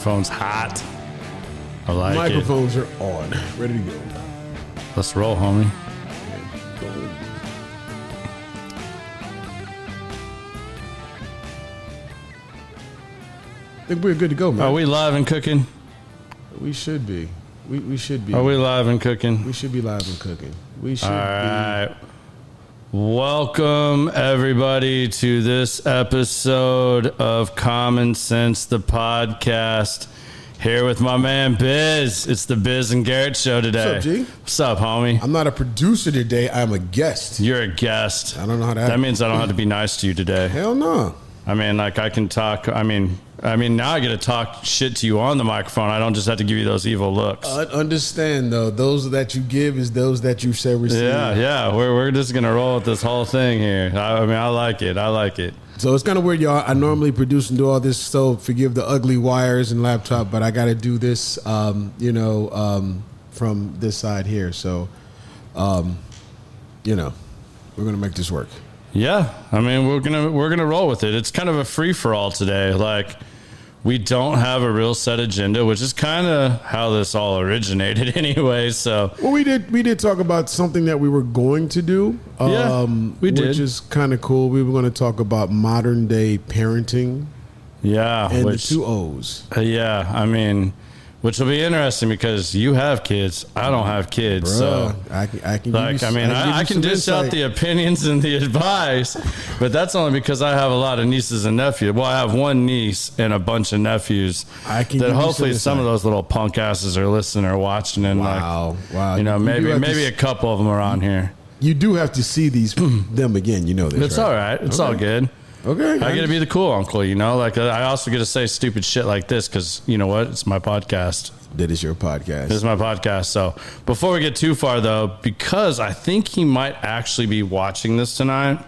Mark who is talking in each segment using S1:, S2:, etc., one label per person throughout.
S1: microphone's hot. I like
S2: Microphones are on. Ready to go.
S1: Let's roll, homie.
S2: I think we're good to go, man.
S1: Are we live and cooking?
S2: We should be. We should be.
S1: Are we live and cooking?
S2: We should be live and cooking. We should
S1: All right. Welcome, everybody, to this episode of Common Sense, the podcast. Here with my man, Biz. It's the Biz and Garrett show today.
S2: What's up, G?
S1: What's up, homie?
S2: I'm not a producer today. I'm a guest.
S1: You're a guest.
S2: I don't know how
S1: that means I don't have to be nice to you today.
S2: Hell no.
S1: I mean, like, I can talk. I mean, now I get to talk shit to you on the microphone. I don't just have to give you those evil looks.
S2: Understand, though. Those that you give is those that you say receive.
S1: Yeah. We're just going to roll with this whole thing here. I mean, I like it.
S2: So it's kind of weird, y'all. I normally produce and do all this, so forgive the ugly wires and laptop, but I got to do this, from this side here. So, we're going to make this work.
S1: Yeah, I mean, we're gonna roll with it. It's kind of a free for all today. Like, we don't have a real set agenda, which is kind of how this all originated, anyway. So,
S2: well, we did talk about something that we were going to do.
S1: We did,
S2: which is kind of cool. We were going to talk about modern day parenting.
S1: Yeah,
S2: and the two O's.
S1: Yeah, I mean, which will be interesting because you have kids. I don't have kids.
S2: Bruh,
S1: so
S2: I can
S1: like,
S2: give you,
S1: I can dish out the opinions and the advice, but that's only because I have a lot of nieces and nephews. Well, I have one niece and a bunch of nephews that hopefully some of those little punk asses are listening or watching. And
S2: wow.
S1: Maybe a couple of them are on here.
S2: You do have to see them again. You know this.
S1: It's all right. It's all good.
S2: Okay.
S1: I get to be the cool uncle, like I also get to say stupid shit like this because you know what? It's my podcast.
S2: That is your podcast.
S1: This is my podcast. So before we get too far, though, because I think he might actually be watching this tonight,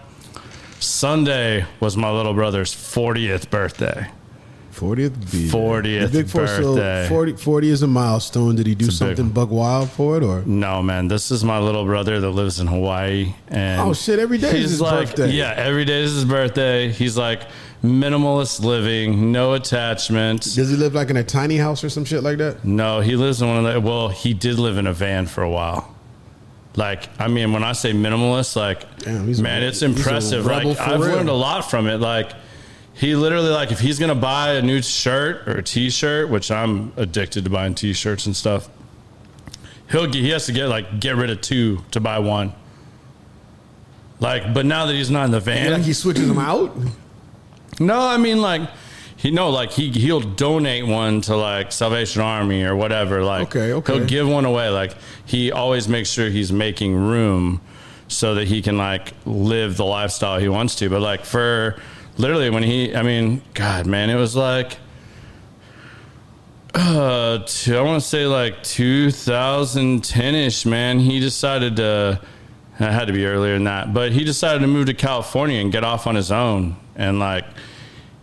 S1: Sunday was my little brother's 40th birthday.
S2: 40th
S1: birthday.
S2: So 40 is a milestone. Did he do something buck wild for it, or
S1: no? Man, this is my little brother that lives in Hawaii, and
S2: every day is his birthday.
S1: Yeah, every day is his birthday. He's like minimalist living, no attachment.
S2: Does he live like in a tiny house or some shit like that?
S1: No, he lives in one of the. Well, he did live in a van for a while. Like, I mean, when I say minimalist, like, damn, it's impressive. Like, I've learned a lot from it. Like, he literally, like, if he's going to buy a new shirt or a t-shirt, which I'm addicted to buying t-shirts and stuff, he has to get rid of two to buy one. Like, but now that he's not in the van.
S2: Like he switches them out?
S1: No, I mean, like, he'll donate one to, like, Salvation Army or whatever. Like,
S2: okay.
S1: He'll give one away. Like, he always makes sure he's making room so that he can, like, live the lifestyle he wants to. But, like, for literally God, man, it was like, I want to say like 2010-ish, man. He decided it had to be earlier than that, but he decided to move to California and get off on his own. And like,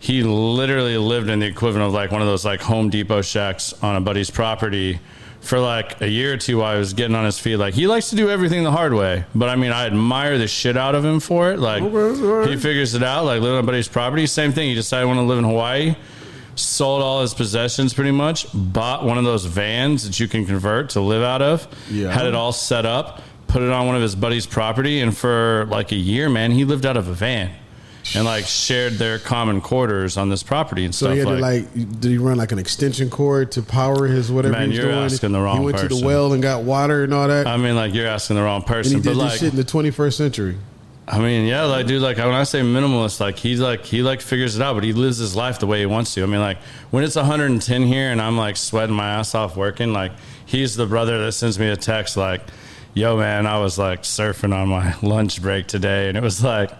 S1: he literally lived in the equivalent of like one of those like Home Depot shacks on a buddy's property for like a year or two while I was getting on his feet. Like, he likes to do everything the hard way, but I mean, I admire the shit out of him for it. Like, he figures it out, like living on buddy's property. Same thing. He decided he wanted to live in Hawaii, sold all his possessions pretty much, bought one of those vans that you can convert to live out of, had it all set up, put it on one of his buddy's property. And for like a year, man, he lived out of a van and like shared their common quarters on this property and stuff.
S2: So he had did he run like an extension cord to power his whatever he's doing?
S1: Man, you're asking the wrong person.
S2: He went to the well and got water and all that?
S1: I mean, like, you're asking the wrong person.
S2: And he did this shit in the 21st century.
S1: I mean, yeah, like, dude, like, when I say minimalist, like, he figures it out, but he lives his life the way he wants to. I mean, like, when it's 110 here and I'm like sweating my ass off working, like, he's the brother that sends me a text like, yo, man, I was like surfing on my lunch break today, and it was like,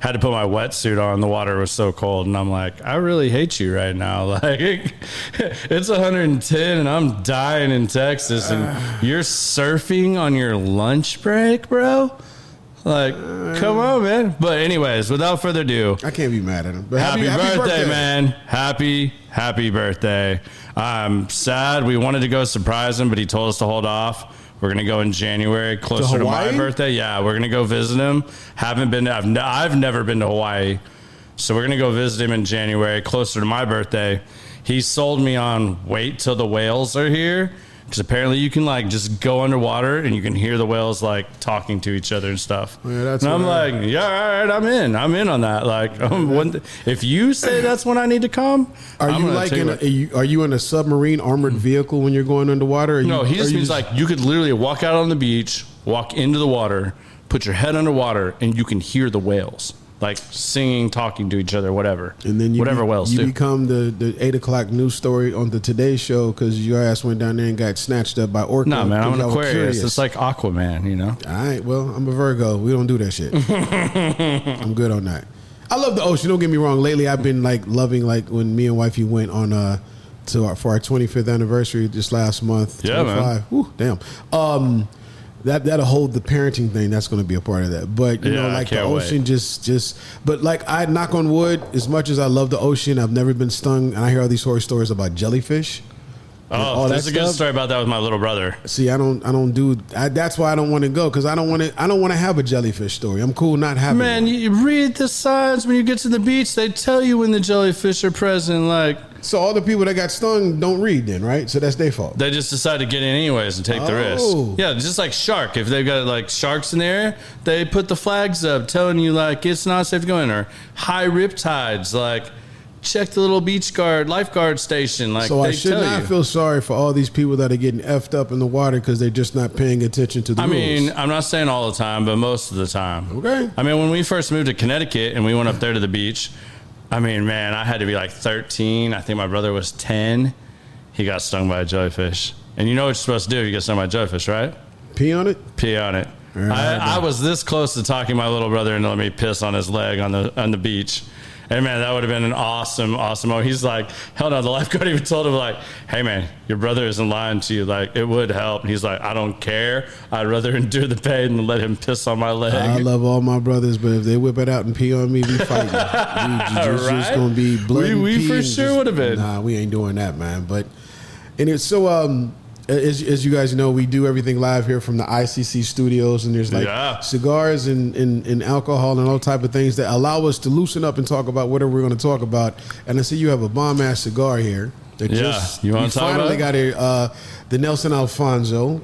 S1: had to put my wetsuit on. The water was so cold, and I'm like, I really hate you right now. Like, it's 110 and I'm dying in Texas, and you're surfing on your lunch break, bro? Like, come on, man. But anyways, without further ado,
S2: I can't be mad at him. But
S1: happy birthday, man. Happy birthday. I'm sad. We wanted to go surprise him, but he told us to hold off. We're going to go in January, closer to my birthday. Yeah, we're going to go visit him. I've never been to Hawaii. So we're going to go visit him in January, closer to my birthday. he sold me on wait till the whales are here. Because apparently you can like just go underwater and you can hear the whales like talking to each other and stuff.
S2: Yeah, that's
S1: and I'm like, yeah, all right, I'm in on that. Like, if you say that's when I need to come,
S2: are you in a submarine armored vehicle when you're going underwater?
S1: No, he just means like you could literally walk out on the beach, walk into the water, put your head underwater, and you can hear the whales. Like singing, talking to each other, whatever. And then whales do.
S2: You become the 8 o'clock news story on the Today Show because your ass went down there and got snatched up by orca.
S1: No, man, I'm an Aquarius. It's like Aquaman, you know?
S2: All right, well, I'm a Virgo. We don't do that shit. I'm good on that. I love the ocean. Don't get me wrong. Lately, I've been like loving like when me and wifey went on for our 25th anniversary just last month.
S1: Yeah, 25. Man.
S2: Whew, damn. That'll hold the parenting thing. That's going to be a part of that. But you know, like the ocean, just. But like I knock on wood. As much as I love the ocean, I've never been stung. And I hear all these horror stories about jellyfish.
S1: Oh, there's a good story about that with my little brother.
S2: See, that's why I don't want to go because I don't want to have a jellyfish story. I'm cool not having.
S1: Man, you read the signs when you get to the beach. They tell you when the jellyfish are present. Like.
S2: So all the people that got stung don't read then, right? So that's their fault.
S1: They just decide to get in anyways and take the risk. Yeah, just like shark. If they've got like sharks in there, they put the flags up telling you like it's not safe to go in. Or high riptides, like check the little lifeguard station. Like,
S2: so I should not feel sorry for all these people that are getting effed up in the water because they're just not paying attention to the rules.
S1: I mean, I'm not saying all the time, but most of the time.
S2: Okay.
S1: I mean, when we first moved to Connecticut and we went up there to the beach, I mean, man, I had to be like 13. I think my brother was 10. He got stung by a jellyfish. And you know what you're supposed to do if you get stung by a jellyfish, right?
S2: Pee on it?
S1: Pee on it. I was this close to talking my little brother into letting me piss on his leg on the beach. And man, that would have been an awesome moment. He's like, hell no. The lifeguard even told him like, hey man, your brother isn't lying to you. Like, it would help. And he's like, I don't care. I'd rather endure the pain than let him piss on my leg.
S2: I love all my brothers, but if they whip it out and pee on me, we fighting. Just going to be blood and
S1: we
S2: pee
S1: for sure would have been.
S2: Nah, we ain't doing that, man. But, and it's so, as you guys know, we do everything live here from the ICC studios, and there's like cigars and alcohol and all type of things that allow us to loosen up and talk about whatever we're going to talk about. And I see you have a bomb ass cigar here.
S1: You want to talk about it?
S2: Finally got the Nelson Alfonso,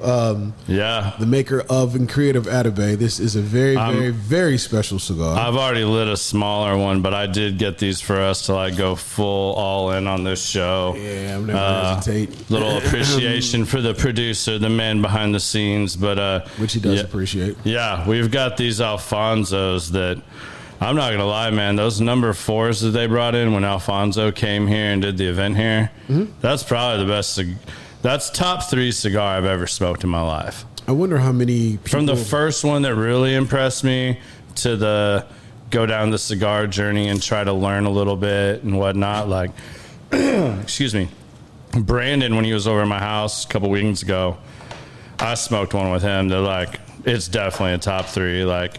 S2: the maker of and creator of Atabey. This is a very, very, very special cigar.
S1: I've already lit a smaller one, but I did get these for us to like go full all in on this show.
S2: Yeah, I'm never hesitate.
S1: Little appreciation for the producer, the man behind the scenes, but
S2: which he does appreciate.
S1: Yeah, we've got these Alfonsos that. I'm not going to lie, man. Those number 4s that they brought in when Alfonso came here and did the event here, that's probably the best. That's top 3 cigar I've ever smoked in my life.
S2: I wonder how many people...
S1: From the first one that really impressed me to the go down the cigar journey and try to learn a little bit and whatnot. Like, excuse me, Brandon, when he was over at my house a couple weeks ago, I smoked one with him. They're like, it's definitely a top 3. Like...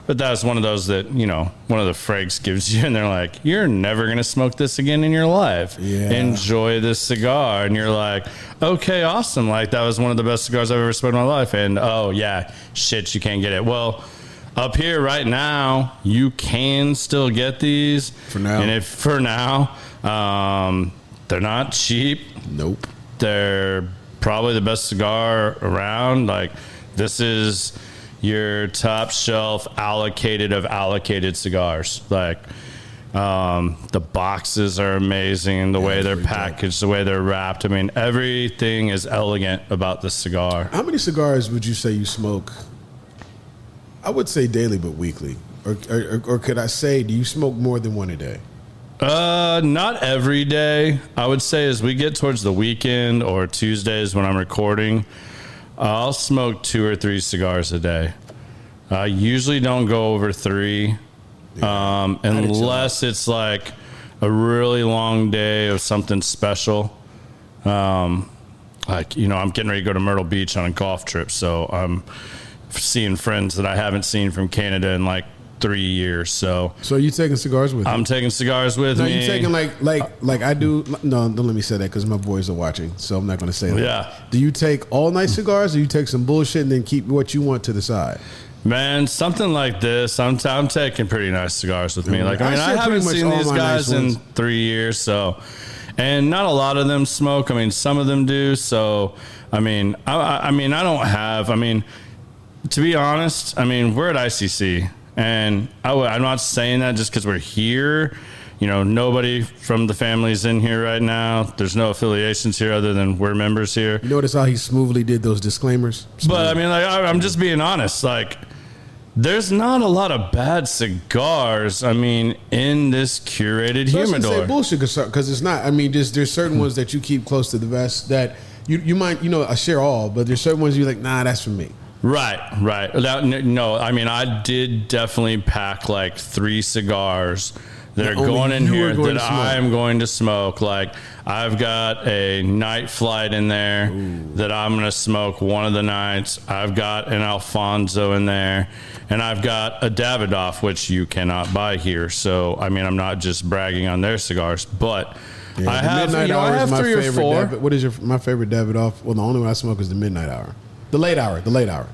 S1: But that's one of those that, you know, one of the frags gives you, and they're like, you're never going to smoke this again in your life.
S2: Yeah.
S1: Enjoy this cigar. And you're like, okay, awesome. Like, that was one of the best cigars I've ever smoked in my life. And, oh, yeah, shit, you can't get it. Well, up here right now, you can still get these.
S2: For now.
S1: And they're not cheap.
S2: Nope.
S1: They're probably the best cigar around. Like, this is... your top shelf allocated cigars. Like the boxes are amazing, the way they're packaged, the way they're wrapped. I mean, everything is elegant about this cigar.
S2: How many cigars would you say you smoke? I would say daily, but weekly. Or could I say, do you smoke more than one a day?
S1: Not every day. I would say as we get towards the weekend or Tuesdays when I'm recording, I'll smoke 2 or 3 cigars a day. I usually don't go over 3, unless it's like a really long day of something special. Like, you know, I'm getting ready to go to Myrtle Beach on a golf trip, so I'm seeing friends that I haven't seen from Canada in like 3 years. So
S2: are you taking cigars with you?
S1: I'm taking cigars with me.
S2: No, you taking like I do. No, don't let me say that because my boys are watching, so I'm not going to say that.
S1: Yeah.
S2: Do you take all night cigars, or you take some bullshit and then keep what you want to the side?
S1: Man, something like this, I'm taking pretty nice cigars with me. Like, I mean, I haven't seen these guys in 3 years, so and not a lot of them smoke. I mean, some of them do. So, I mean, I don't have. I mean, to be honest, I mean, we're at ICC, and I'm not saying that just because we're here. You know, nobody from the family's in here right now. There's no affiliations here other than we're members here.
S2: You notice how he smoothly did those disclaimers?
S1: But I mean, like, I'm just being honest. Like, there's not a lot of bad cigars, I mean, in this curated humidor.
S2: Say bullshit because it's not. I mean, there's certain ones that you keep close to the vest that you might, you know, I share all, but there's certain ones you're like, nah, that's for me.
S1: Right. No, I mean, I did definitely pack like 3 cigars that are going in here that I am going to smoke. Like, I've got a night flight in there that I'm going to smoke one of the nights. I've got an Alfonso in there, and I've got a Davidoff, which you cannot buy here. So, I mean, I'm not just bragging on their cigars, but
S2: yeah,
S1: I have 3 or 4.
S2: What is my favorite Davidoff? Well, the only one I smoke is the midnight hour. The late hour.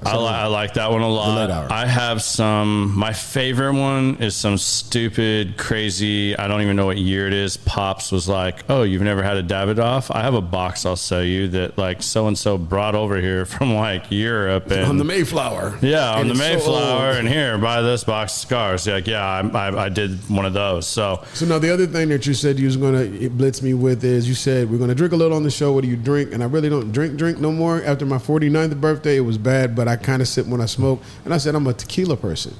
S2: I like that one a lot. The late hour. I have my favorite one is some stupid, crazy, I don't even know what year it is. Pops was like, oh, you've never had a Davidoff? I have a box I'll sell you that like so-and-so brought over here from like Europe. And, on the Mayflower.
S1: Yeah, on the Mayflower. And here, buy this box of cigars. Like, yeah, I did one of those. So
S2: now the other thing that you said you was going to blitz me with is you said we're going to drink a little on the show. What do you drink? And I really don't drink no more. After my 49th birthday, it was bad, but I kind of sip when I smoke. And I said I'm a tequila person.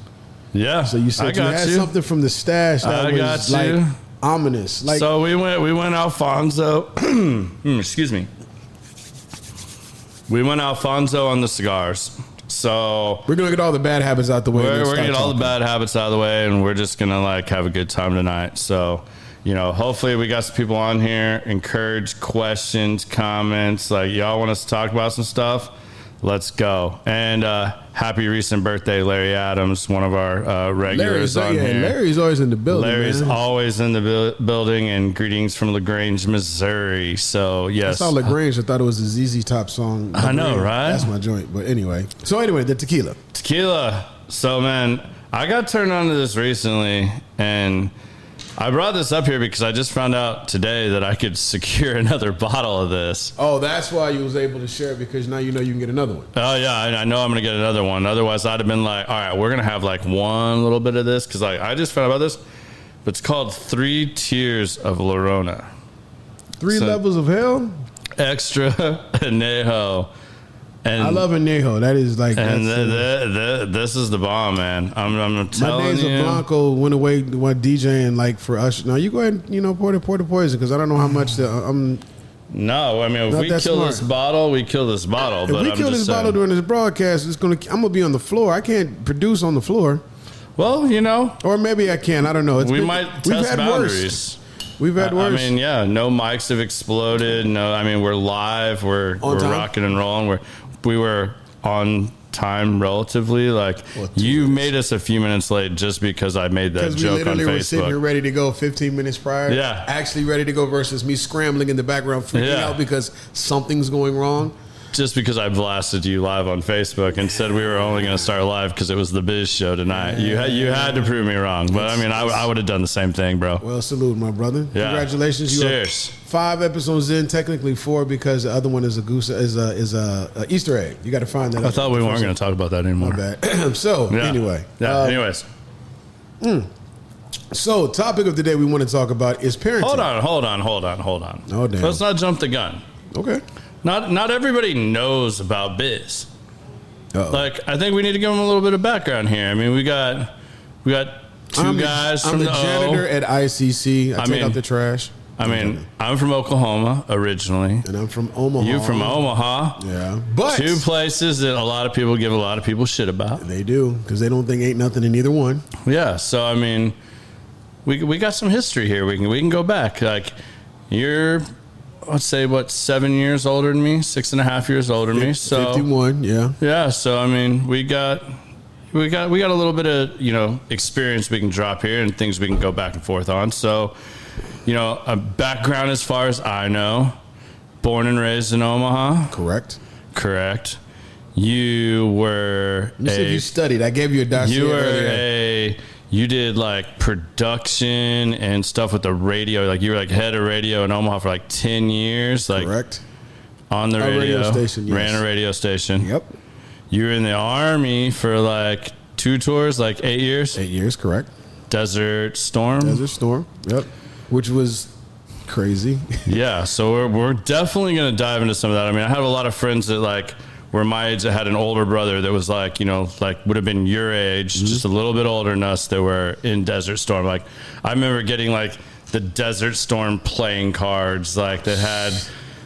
S1: Yeah.
S2: So you said you had something from the stash that was like ominous. Like,
S1: so we went Alfonso. Excuse me. We went Alfonso on the cigars. So
S2: we're gonna get all the bad habits out the way.
S1: We're gonna get all the bad habits out of the way, and we're just gonna like have a good time tonight. So, you know, hopefully we got some people on here, encourage questions, comments. Like, y'all want us to talk about some stuff? Let's go. And happy recent birthday, Larry Adams, one of our regulars on here.
S2: Larry's always in the building.
S1: Larry's always in the building, and greetings from LaGrange, Missouri. So, yes.
S2: I saw LaGrange. I thought it was a ZZ Top song.
S1: I know, right?
S2: That's my joint. But anyway. The tequila.
S1: So, man, I got turned on to this recently, and I brought this up here because I just found out today that I could secure another bottle of this.
S2: Oh, that's why you was able to share it, because now you know you can get another one.
S1: Oh, yeah, I know I'm going to get another one. Otherwise, I'd have been like, all right, we're going to have like one little bit of this, because like, I just found out about this. But it's called 3 Tiers of Llorona.
S2: 3 levels of hell?
S1: Extra, Añejo. And
S2: I love Añejo. That is like,
S1: and this is the bomb, man. I'm telling you.
S2: My days of Blanco went away while DJing, like, for us. Now you go ahead and pour the poison, because I don't know how much
S1: No, I mean, if we kill this bottle, we kill this bottle.
S2: If we kill this bottle during this broadcast, I'm gonna be on the floor. I can't produce on the floor.
S1: Well, you know,
S2: or maybe I can. I don't know.
S1: We might test boundaries.
S2: We've had worse.
S1: I mean, yeah, no mics have exploded. No, I mean, we're live. We're rocking and rolling. We were on time relatively. Like, you made us a few minutes late just because I made that joke on Facebook.
S2: We were sitting here ready to go 15 minutes prior.
S1: Yeah.
S2: Actually ready to go, versus me scrambling in the background freaking out because something's going wrong.
S1: Just because I blasted you live on Facebook and said we were only going to start live because it was the Biz show tonight. You had to prove me wrong. But I mean, I would have done the same thing, bro.
S2: Well, salute, my brother.
S1: Yeah.
S2: Congratulations.
S1: Cheers.
S2: 5 episodes in, technically 4, because the other one is a Easter egg. You got to find that.
S1: I thought we weren't going to talk about that anymore.
S2: My bad. So, anyway.
S1: Yeah, anyways.
S2: So, topic of the day we want to talk about is parenting.
S1: Hold on.
S2: Oh, damn.
S1: Let's not jump the gun.
S2: Okay.
S1: Not everybody knows about Biz.
S2: Uh-oh.
S1: Like, I think we need to give them a little bit of background here. I mean, we got 2 guys from the
S2: janitor at ICC. I take out the trash.
S1: I mean, I'm from Oklahoma originally.
S2: And I'm from Omaha.
S1: You from Omaha.
S2: Yeah. But
S1: 2 places that a lot of people give a lot of people shit about.
S2: They do, because they don't think ain't nothing in either one.
S1: Yeah. So, I mean, we got some history here. We can go back. Like, you're, let's say, 7 years older than me, 6.5 years older than me. So
S2: 51, yeah.
S1: Yeah. So, I mean, we got a little bit of, experience we can drop here and things we can go back and forth on. So, a background as far as I know, born and raised in Omaha. Correct. You were
S2: you said you studied. I gave you a dossier earlier.
S1: you did like production and stuff with the radio. Like you were like head of radio in Omaha for like 10 years. Like
S2: Correct.
S1: On the radio
S2: station, yes.
S1: Ran a radio station.
S2: Yep.
S1: You were in the Army for like 2 tours, like 8 years.
S2: 8 years, correct.
S1: Desert Storm.
S2: Yep. Which was crazy.
S1: Yeah, so we're definitely going to dive into some of that. I mean, I have a lot of friends that like were my age that had an older brother that was like, you know, like would have been your age, just a little bit older than us, that were in Desert Storm. Like I remember getting like the Desert Storm playing cards, like that had,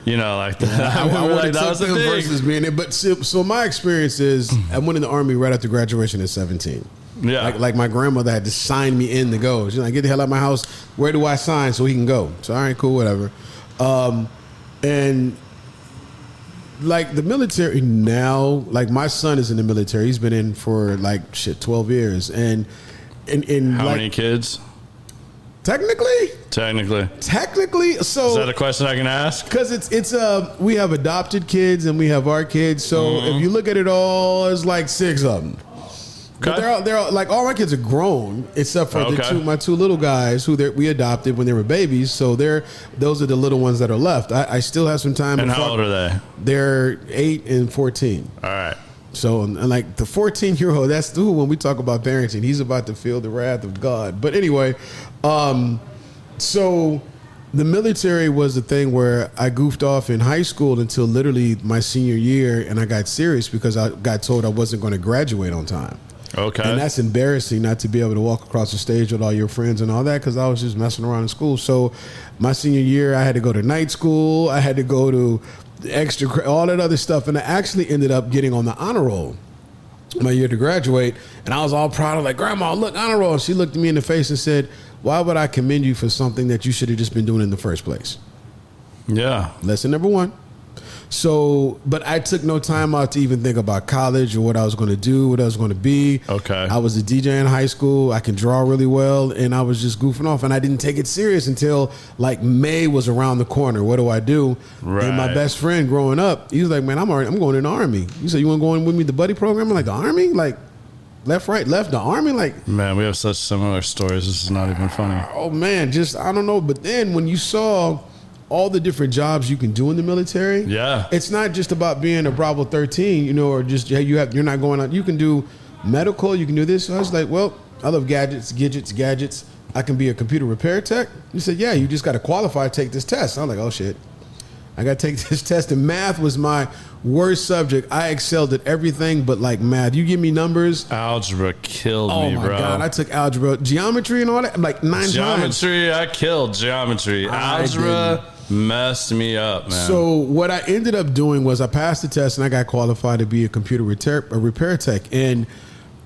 S1: you know, like
S2: I would
S1: like,
S2: that was the thing versus being it. But so my experience is I went in the Army right after graduation at 17.
S1: Yeah.
S2: Like my grandmother had to sign me in to go. She's like, get the hell out of my house. Where do I sign so he can go? So, all right, cool, whatever. And like the military now, like my son is in the military. He's been in for like 12 years. And
S1: How
S2: like,
S1: many kids?
S2: Technically, so
S1: is that a question I can ask?
S2: Because it's we have adopted kids and we have our kids. So if you look at it all, it's like 6 of them.
S1: Okay.
S2: But they're all, like all my kids are grown except for my two little guys who we adopted when they were babies. So those are the little ones that are left. I still have some time.
S1: And how old are they?
S2: They're 8 and 14.
S1: All right.
S2: So and like the 14-year-old, that's who when we talk about parenting, he's about to feel the wrath of God. But anyway, so the military was the thing where I goofed off in high school until literally my senior year, and I got serious because I got told I wasn't going to graduate on time.
S1: Okay.
S2: And that's embarrassing not to be able to walk across the stage with all your friends and all that because I was just messing around in school. So my senior year, I had to go to night school. I had to go to extra, all that other stuff. And I actually ended up getting on the honor roll my year to graduate. And I was all proud of like, Grandma, look, honor roll. And she looked at me in the face and said, why would I commend you for something that you should have just been doing in the first place?
S1: Yeah.
S2: Lesson number 1. So, but I took no time out to even think about college or what I was going to do, what I was going to be.
S1: Okay.
S2: I was a DJ in high school. I can draw really well, and I was just goofing off. And I didn't take it serious until like May was around the corner. What do I do?
S1: Right.
S2: And my best friend growing up, he was like, "Man, I'm going in the Army." He said, "You want to go in with me, the buddy program?" I'm like, "The Army? Like left, right, left, the Army?" Like,
S1: man, we have such similar stories. This is not even funny.
S2: Oh man, just I don't know. But then when you saw all the different jobs you can do in the military.
S1: Yeah.
S2: It's not just about being a Bravo 13, you know, or just you're not going on. You can do medical, you can do this. So I was like, well, I love gadgets. I can be a computer repair tech. He said, yeah, you just got to qualify, take this test. I was like, oh shit. I got to take this test. And math was my worst subject. I excelled at everything but like math. You give me numbers.
S1: Algebra killed me, bro.
S2: Oh my God. I took algebra, geometry and all that like 9 times.
S1: Geometry, I killed geometry. Algebra messed me up, man.
S2: So what I ended up doing was I passed the test and I got qualified to be a computer repair tech. And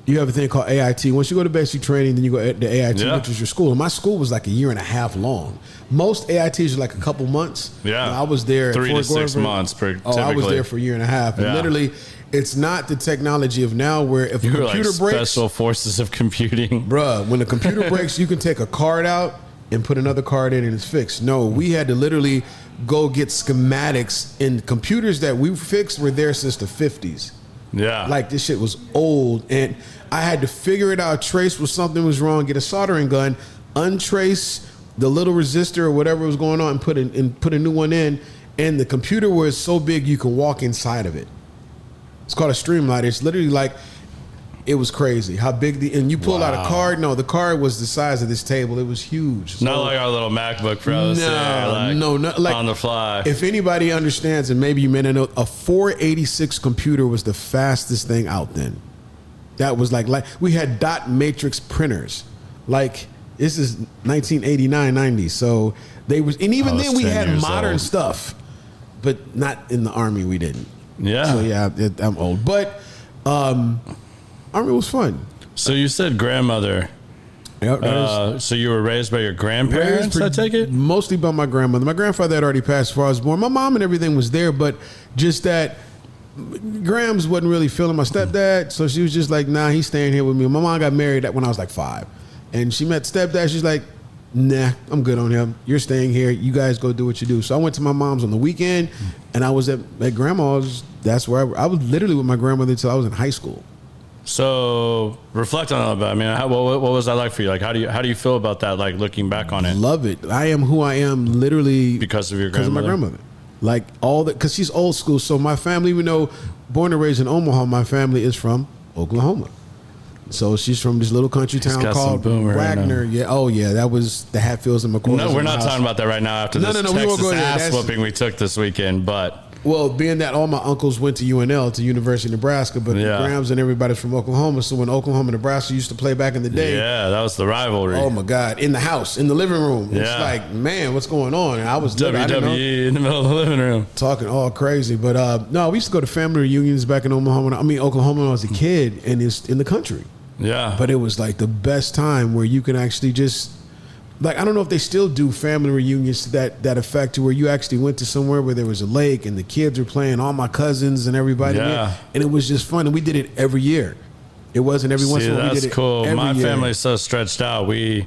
S2: you have a thing called AIT. Once you go to basic training, then you go to AIT, which is your school. And my school was like 1.5 years long. Most AITs are like a couple months.
S1: Yeah.
S2: And I was there
S1: 3 to 6 months.
S2: I was there for 1.5 years. And literally, it's not the technology of now where if a computer
S1: like
S2: breaks.
S1: Special forces of computing.
S2: Bruh, when the computer breaks, you can take a card out and put another card in and it's fixed. No, we had to literally go get schematics, and computers that we fixed were there since the 50s.
S1: Yeah.
S2: Like this shit was old, and I had to figure it out, trace where something was wrong, get a soldering gun, untrace the little resistor or whatever was going on, and put a new one in. And the computer was so big you can walk inside of it. It's called a Streamlight. It's literally like, it was crazy how big and you pull out a card. No, the card was the size of this table. It was huge.
S1: Not like our little MacBook Pros.
S2: No, like
S1: on the fly.
S2: If anybody understands, and maybe you may not know, a 486 computer was the fastest thing out then. That was like we had dot matrix printers. Like this is 1989, 90. So they was, and even then we had modern stuff, but not in the Army. We didn't.
S1: Yeah.
S2: So yeah, I'm old, but. Army was fun.
S1: So you said grandmother.
S2: Yep,
S1: so you were raised by your grandparents, I take it?
S2: Mostly by my grandmother. My grandfather had already passed before I was born. My mom and everything was there, but just that Grams wasn't really feeling my stepdad, so she was just like, nah, he's staying here with me. My mom got married when I was like 5, and she met stepdad. She's like, nah, I'm good on him. You're staying here. You guys go do what you do. So I went to my mom's on the weekend, and I was at grandma's. That's where I was literally with my grandmother until I was in high school.
S1: So reflect on all that. I mean, what was that like for you? Like, how do you feel about that? Like looking back on it,
S2: love it. I am who I am literally
S1: because of my
S2: grandmother. Like all that, because she's old school. So my family, even though born and raised in Omaha, my family is from Oklahoma. So she's from this little country town called Wagner. Yeah. Oh yeah, that was the Hatfields and McCoys.
S1: No, we're not talking about that right now. After this Texas ass whooping we took this weekend, but.
S2: Well, being that all my uncles went to UNL, to University of Nebraska, but the Grahams and everybody's from Oklahoma. So when Oklahoma and Nebraska used to play back in the day.
S1: Yeah, that was the rivalry.
S2: Oh, my God. In the house, in the living room. It's like, man, what's going on? And I was
S1: WWE in the middle of the living room.
S2: Talking all crazy. But no, we used to go to family reunions back in Oklahoma when I was a kid, and it's in the country.
S1: Yeah.
S2: But it was like the best time where you can actually just... Like, I don't know if they still do family reunions to that effect, to where you actually went to somewhere where there was a lake and the kids were playing, all my cousins and everybody.
S1: Yeah.
S2: And it was just fun. And we did it every year. It wasn't every once in a while.
S1: That's cool. My family's so stretched out. I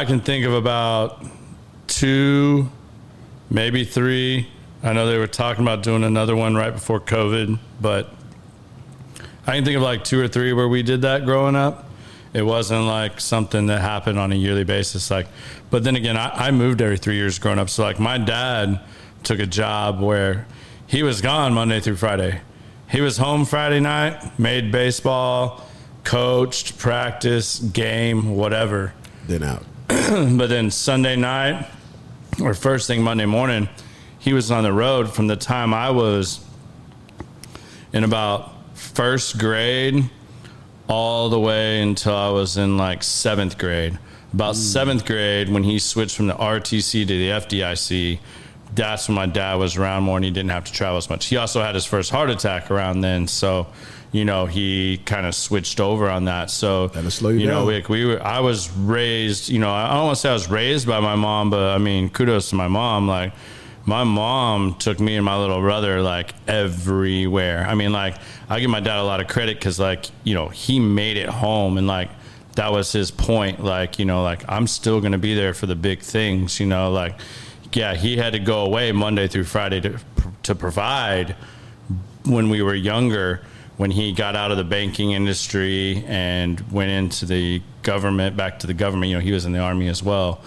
S1: can think of about 2, maybe 3. I know they were talking about doing another one right before COVID, but I can think of like 2 or 3 where we did that growing up. It wasn't like something that happened on a yearly basis. But then again, I moved every 3 years growing up. So like my dad took a job where he was gone Monday through Friday. He was home Friday night, made baseball, coached, practiced, game, whatever.
S2: Then out.
S1: But then Sunday night or first thing Monday morning, he was on the road from the time I was in about first grade all the way until I was in like 7th grade. About 7th grade, when he switched from the RTC to the FDIC, that's when my dad was around more and he didn't have to travel as much. He also had his first heart attack around then, so he kind of switched over on that. So
S2: that'll slow you down.
S1: I was raised, I don't want to say I was raised by my mom, but I mean, kudos to my mom. Like, my mom took me and my little brother like everywhere. I mean, like, I give my dad a lot of credit because, like, he made it home, and like that was his point. Like, like, I'm still gonna be there for the big things. Like, yeah, he had to go away Monday through Friday to provide when we were younger. When he got out of the banking industry and went into the government, back to the government, he was in the Army as well.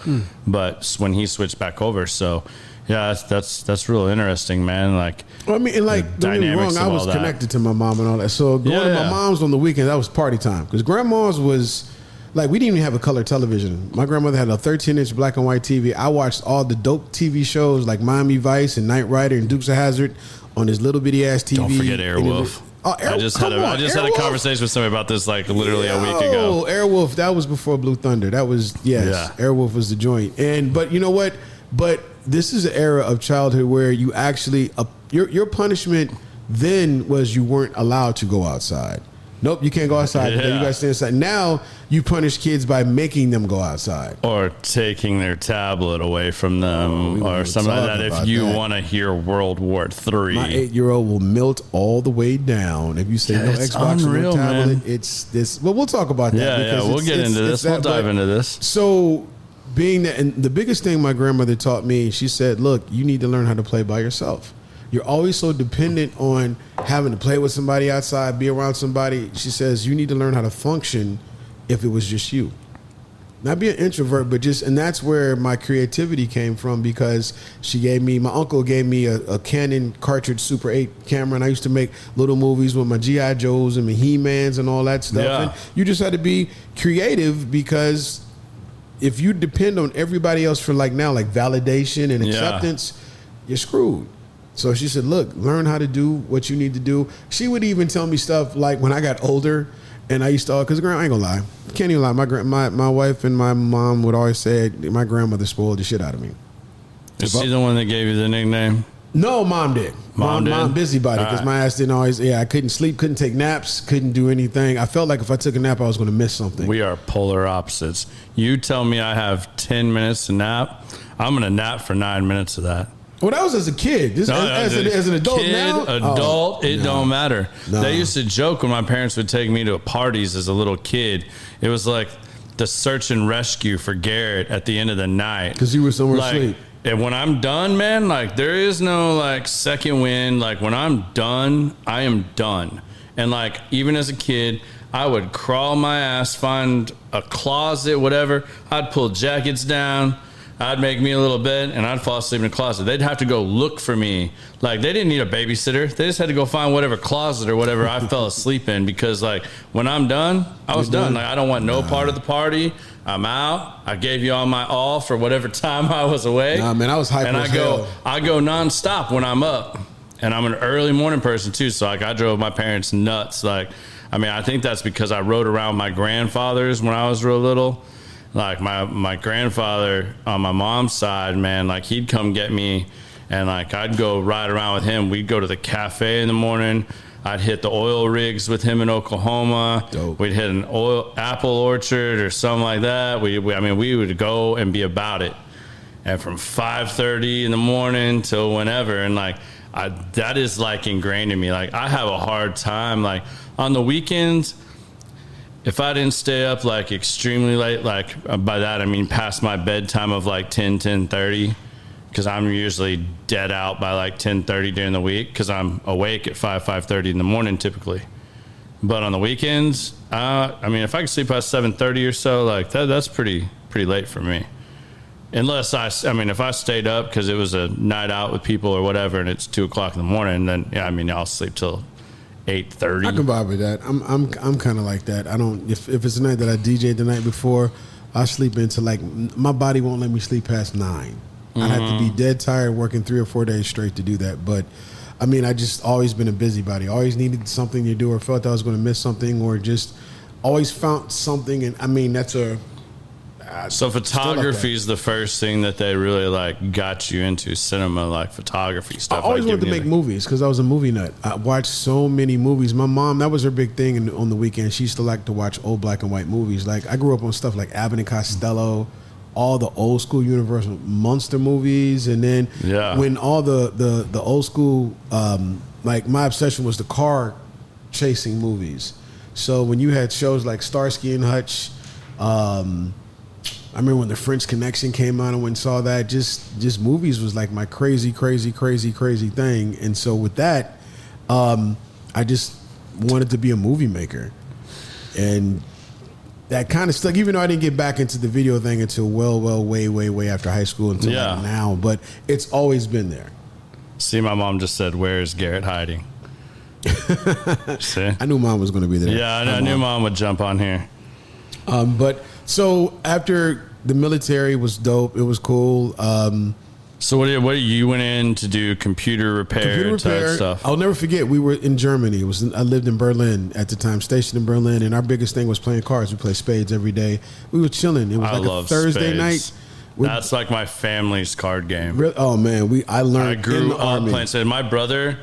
S1: But when he switched back over, so. Yeah, that's real interesting, man. Like,
S2: well, I mean, and like, don't get me wrong, I was connected to my mom and all that. So going to my mom's on the weekends, that was party time. Because grandma's was like, we didn't even have a color television. My grandmother had a 13-inch black and white TV. I watched all the dope TV shows like Miami Vice and Knight Rider and Dukes of Hazzard on this little bitty ass TV.
S1: Don't forget Airwolf. I just had a conversation with somebody about this like literally a week ago.
S2: Airwolf, that was before Blue Thunder. That was Airwolf was the joint. But you know what? But this is an era of childhood where you actually your punishment then was you weren't allowed to go outside. Nope, you can't go outside. You got to stay inside. Now you punish kids by making them go outside,
S1: or taking their tablet away from them, or something like that. If you want to hear World War III,
S2: my 8-year-old will melt all the way down if you say no Xbox or no tablet. Man. It's this. Well, we'll talk about that.
S1: Yeah, we'll get into this. We'll dive into this.
S2: So. Being that, and the biggest thing my grandmother taught me, she said, look, you need to learn how to play by yourself. You're always so dependent on having to play with somebody outside, be around somebody. She says, you need to learn how to function if it was just you. Not be an introvert, but just, and that's where my creativity came from, because my uncle gave me a Canon cartridge Super 8 camera, and I used to make little movies with my G.I. Joes and my He-Mans and all that stuff. Yeah. And you just had to be creative, because if you depend on everybody else for like validation and acceptance, you're screwed. So she said, look, learn how to do what you need to do. She would even tell me stuff like when I got older and I used to, because I ain't gonna lie, can't even lie. My wife and my mom would always say my grandmother spoiled the shit out of me.
S1: Is she the one that gave you the nickname?
S2: No, mom did. Mom busybody, because my ass didn't always. I couldn't sleep, couldn't take naps, couldn't do anything. I felt like if I took a nap, I was going to miss something.
S1: We are polar opposites. You tell me I have 10 minutes to nap, I'm going to nap for 9 minutes of that.
S2: Well, that was as a kid. As an adult
S1: kid,
S2: now?
S1: Adult, don't matter. No. They used to joke when my parents would take me to parties as a little kid. It was like the search and rescue for Garrett at the end of the night.
S2: Because you were somewhere asleep.
S1: And when I'm done, man, like, there is no like second wind. Like, when I'm done, I am done. And like, even as a kid, I would crawl my ass, find a closet, whatever. I'd pull jackets down. I'd make me a little bed, and I'd fall asleep in the closet. They'd have to go look for me. Like, they didn't need a babysitter. They just had to go find whatever closet or whatever I fell asleep in, because, like, when I'm done, I was done. Like, I don't want no part of the party. I'm out. I gave you all my all for whatever time I was away.
S2: Nah, man, I was hyper.
S1: And
S2: as hell.
S1: I go nonstop when I'm up. And I'm an early morning person, too. So, like, I drove my parents nuts. Like, I mean, I think that's because I rode around my grandfathers when I was real little. Like, my grandfather on my mom's side, man, like, he'd come get me, and, like, I'd go ride around with him. We'd go to the cafe in the morning. I'd hit the oil rigs with him in Oklahoma.
S2: Dope.
S1: We'd hit an apple orchard or something like that. We would go and be about it. And from 5:30 in the morning till whenever, and, like, that is, like, ingrained in me. Like, I have a hard time, like, on the weekends, if I didn't stay up, like, extremely late, like, by that I mean past my bedtime of, like, 10:30, because I'm usually dead out by, like, 10:30 during the week, because I'm awake at 5:30 in the morning typically. But on the weekends, I mean, if I could sleep past 7:30 or so, like, that's pretty late for me. Unless if I stayed up because it was a night out with people or whatever, and it's 2 o'clock in the morning, then, yeah, I mean, I'll sleep till 8:30.
S2: I can vibe with that. I'm kind of like that. I don't, if it's a night that I DJ'd the night before, I sleep into, like, my body won't let me sleep past 9. I have to be dead tired working 3 or 4 days straight to do that. But I mean, I just always been a busybody. Always needed something to do, or felt I was going to miss something, or just always found something. And I mean, that's a
S1: so photography is the first thing that they really, like, got you into, cinema, like photography stuff.
S2: I always wanted to make movies because I was a movie nut. I watched so many movies. My mom, that was her big thing on the weekend. She used to like to watch old black and white movies. Like, I grew up on stuff like Abbott and Costello, all the old school Universal Monster movies, and then when all the old school, like, my obsession was the car chasing movies. So when you had shows like Starsky and Hutch, I remember when The French Connection came out, and went and saw that. Just movies was like my crazy thing. And so with that, I just wanted to be a movie maker. And that kind of stuck, even though I didn't get back into the video thing until way after high school, until like now. But it's always been there.
S1: See, my mom just said, "Where is Garrett hiding?" See?
S2: I knew Mom was going to be there.
S1: Yeah, I knew Mom would jump on here.
S2: But so after the military was dope, it was cool.
S1: So what you went in to do? Computer repair type stuff.
S2: I'll never forget. We were in Germany. I lived in Berlin at the time, stationed in Berlin, and our biggest thing was playing cards. We played spades every day. We were chilling. It was like a Thursday night.
S1: That's like my family's card game.
S2: Oh man, I learned. I
S1: grew up playing spades. My brother,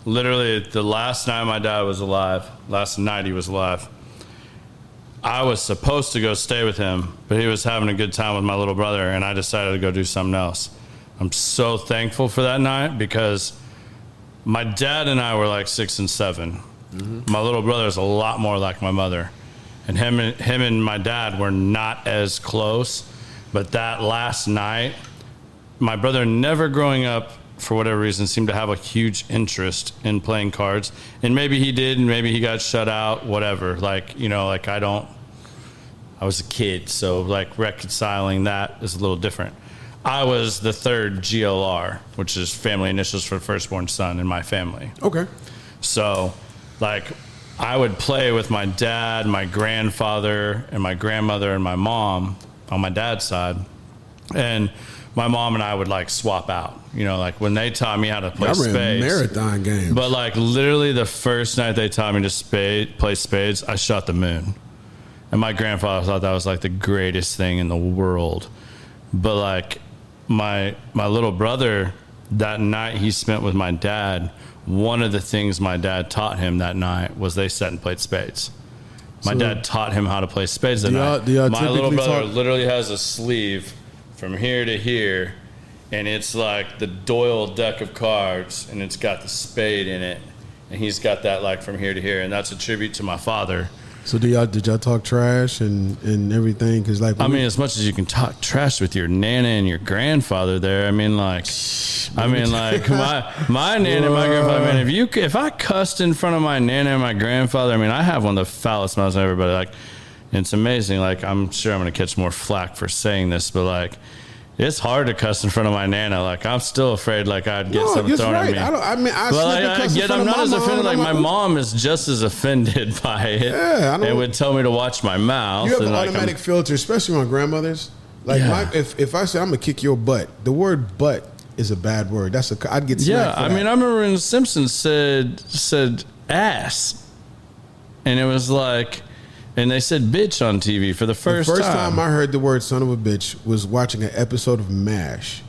S1: literally, the last night my dad was alive, last night he was alive, I was supposed to go stay with him, but he was having a good time with my little brother, and I decided to go do something else. I'm so thankful for that night, because my dad and I were like 6 and 7. Mm-hmm. My little brother is a lot more like my mother, and him and my dad were not as close. But that last night, my brother, never growing up, for whatever reason, seemed to have a huge interest in playing cards. And maybe he did, and maybe he got shut out, whatever. Like, you know, like, I was a kid, so, like, reconciling that is a little different. I was the third GLR, which is family initials for firstborn son in my family.
S2: Okay.
S1: So, like, I would play with my dad, my grandfather, and my grandmother, and my mom on my dad's side. And my mom and I would, like, swap out. You know, like, when they taught me how to play spades. I ran
S2: marathon games.
S1: But, like, literally the first night they taught me to play spades, I shot the moon. And my grandfather thought that was, like, the greatest thing in the world. But, like, my little brother, that night he spent with my dad, one of the things my dad taught him that night was they sat and played spades. My dad taught him how to play spades that night. My little brother literally has a sleeve from here to here, and it's like the Doyle deck of cards, and it's got the spade in it, and he's got that, like, from here to here, and that's a tribute to my father.
S2: So did y'all talk trash and everything? Because like,
S1: I mean, as much as you can talk trash with your nana and your grandfather there, I mean, like my nana and my grandfather, man, if I cussed in front of my nana and my grandfather, I mean, I have one of the foulest mouths of everybody. Like, it's amazing. Like, I'm sure I'm going to catch more flack for saying this, but like, it's hard to cuss in front of my nana. Like, I'm still afraid like I'd get something thrown at me. I'm not as offended. Like, my mom is just as offended by it. Yeah, and would tell me to watch my mouth.
S2: You have an automatic filter, especially on grandmothers. Like, if I say I'm gonna kick your butt, the word "butt" is a bad word. I'd get smacked for that.
S1: I mean, I remember when The Simpsons said ass, and it was like. And they said bitch on TV for the first time.
S2: The first time I heard the word son of a bitch was watching an episode of MASH.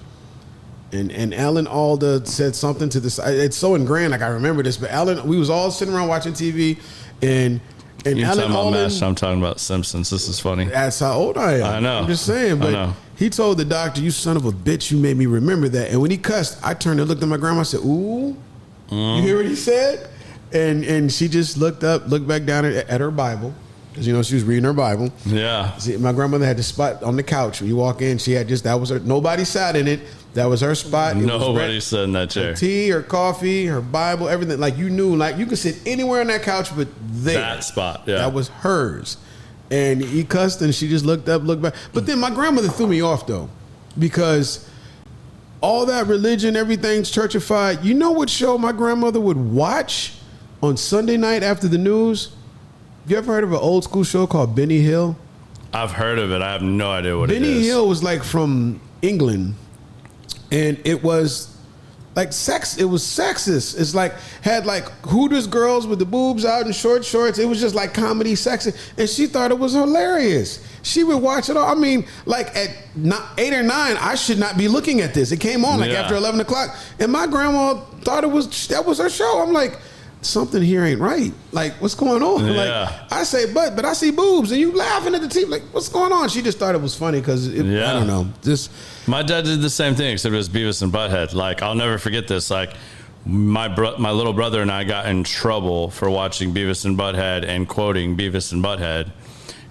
S2: And Alan Alda said something to this. It's so ingrained, like I remember this. But Alan, we was all sitting around watching TV. And
S1: You're
S2: Alan
S1: talking
S2: Alda.
S1: About MASH, I'm talking about Simpsons. This is funny.
S2: That's how old I am.
S1: I know.
S2: I'm just saying. But he told the doctor, you son of a bitch, you made me remember that. And when he cussed, I turned and looked at my grandma and said, ooh. You hear what he said? And she just looked back down at her Bible. Because, she was reading her Bible.
S1: Yeah.
S2: See, my grandmother had the spot on the couch. When you walk in, she had that was her. Nobody sat in it. That was her spot.
S1: Nobody sat in that chair.
S2: Her tea, her coffee, her Bible, everything. Like, you knew, like, you could sit anywhere on that couch, but there.
S1: That spot, yeah.
S2: That was hers. And he cussed, and she just looked back. But then my grandmother threw me off, though, because all that religion, everything's churchified. You know what show my grandmother would watch on Sunday night after the news? You ever heard of an old school show called Benny Hill?
S1: I've heard of it. I have no idea what it is.
S2: Benny Hill was like from England, and it was like sex. It was sexist. It's like had like Hooters girls with the boobs out and short shorts. It was just like comedy sexy, and she thought it was hilarious. She would watch it all. I mean, like at 8 or 9, I should not be looking at this. It came on like after 11 o'clock, and my grandma thought that was her show. I'm like, something here ain't right. Like, what's going on?
S1: Yeah.
S2: Like, I say, but I see boobs, and you laughing at the TV. Like, what's going on? She just thought it was funny because I don't know. Just
S1: my dad did the same thing, except it was Beavis and Butthead. Like, I'll never forget this. Like, my little brother and I got in trouble for watching Beavis and Butthead and quoting Beavis and Butthead.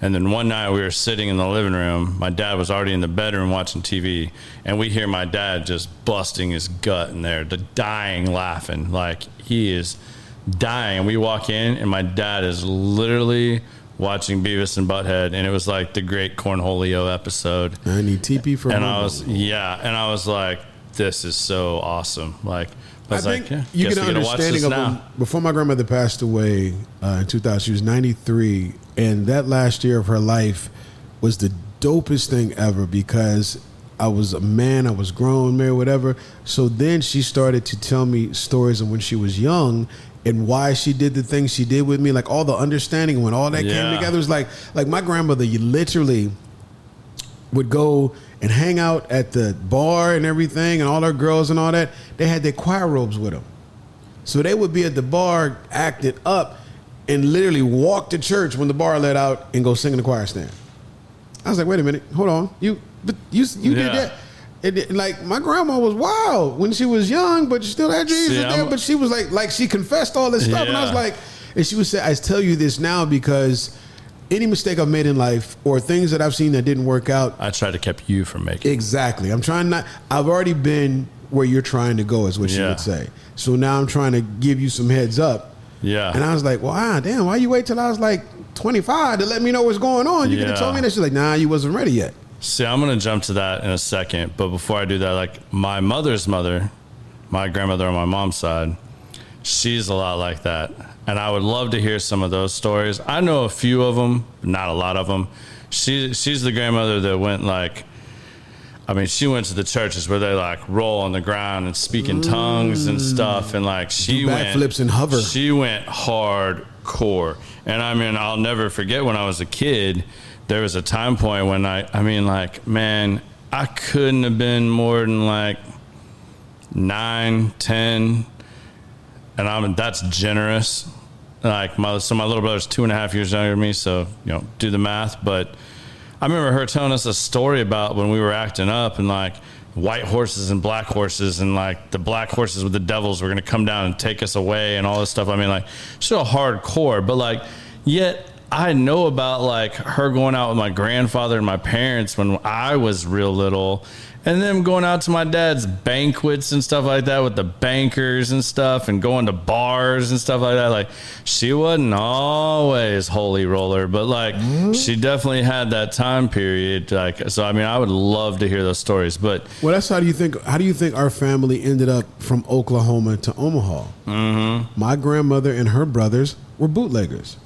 S1: And then one night we were sitting in the living room. My dad was already in the bedroom watching TV, and we hear my dad just busting his gut in there, dying laughing. Like, he is dying. And we walk in, and my dad is literally watching Beavis and Butthead, and it was like the great Cornholio episode.
S2: I need TP for.
S1: And I was like, this is so awesome. Like, I
S2: think you get an understanding of them. Before my grandmother passed away in 2000, she was 93, and that last year of her life was the dopest thing ever because I was a man, I was grown, married, whatever. So then she started to tell me stories of when she was young and why she did the things she did with me, like all the understanding when all that came together. It was like my grandmother, you literally would go and hang out at the bar and everything, and all her girls and all that, they had their choir robes with them. So they would be at the bar acting up and literally walk to church when the bar let out and go sing in the choir stand. I was like, wait a minute, hold on. You did that? Like, my grandma was wild when she was young, but she still had Jesus there. But she was like she confessed all this stuff. And I was like, and she would say, I tell you this now because any mistake I've made in life or things that I've seen that didn't work out,
S1: I try to keep you from making.
S2: Exactly. I've already been where you're trying to go, is what she would say. So now I'm trying to give you some heads up. Yeah. And I was like, well, damn, why you wait till I was like 25 to let me know what's going on? You could have told me that. She's like, nah, you wasn't ready yet.
S1: See, I'm going to jump to that in a second. But before I do that, like my mother's mother, my grandmother on my mom's side, she's a lot like that. And I would love to hear some of those stories. I know a few of them, not a lot of them. She's the grandmother that went she went to the churches where they like roll on the ground and speak in tongues and stuff. And like she went
S2: backflips and hover.
S1: She went hardcore. And I mean, I'll never forget when I was a kid, there was a time point when I couldn't have been more than like 9, 10. And that's generous. Like my little brother's 2.5 years younger than me, so do the math. But I remember her telling us a story about when we were acting up and like white horses and black horses, and like the black horses with the devils were going to come down and take us away and all this stuff. I mean, like, still hardcore, but like, yet I know about like her going out with my grandfather and my parents when I was real little, and them going out to my dad's banquets and stuff like that with the bankers and stuff, and going to bars and stuff like that. Like, she wasn't always holy roller, but like she definitely had that time period. Like, so I mean, I would love to hear those stories. But
S2: well, that's how do you think our family ended up from Oklahoma to Omaha?
S1: Mm-hmm.
S2: My grandmother and her brothers were bootleggers.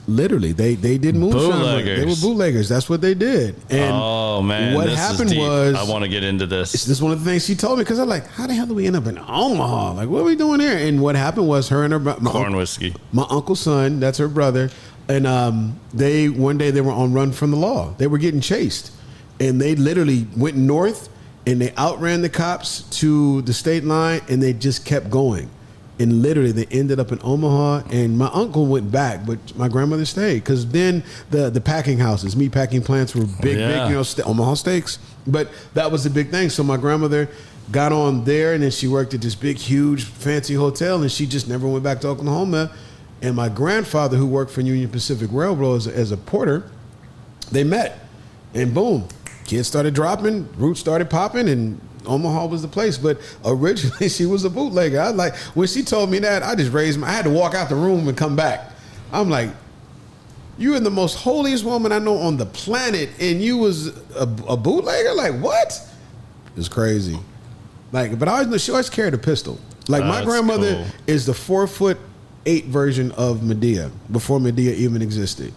S2: Literally, they did moonshine. They were bootleggers. That's what they did. And
S1: oh man,
S2: what happened was,
S1: I want to get into this.
S2: This is one of the things she told me, because I'm like, how the hell do we end up in Omaha? Like, what are we doing here? And what happened was, her and her
S1: corn whiskey.
S2: My uncle's son, that's her brother, and they one day they were on run from the law. They were getting chased, and they literally went north and they outran the cops to the state line, and they just kept going. And literally, they ended up in Omaha, and my uncle went back, but my grandmother stayed, because then the packing houses, meat packing plants were big, Omaha steaks. But that was the big thing. So my grandmother got on there, and then she worked at this big, huge, fancy hotel, and she just never went back to Oklahoma. And my grandfather, who worked for Union Pacific Railroad as a porter, they met, and boom, kids started dropping, roots started popping, and Omaha was the place. But originally she was a bootlegger. I was like, when she told me that, I just raised I had to walk out the room and come back. I'm like, you are the most holiest woman I know on the planet, and you was a bootlegger? Like, what? It's crazy. Like, but she always carried a pistol. Like, my grandmother is the 4'8" version of Medea, before Medea even existed.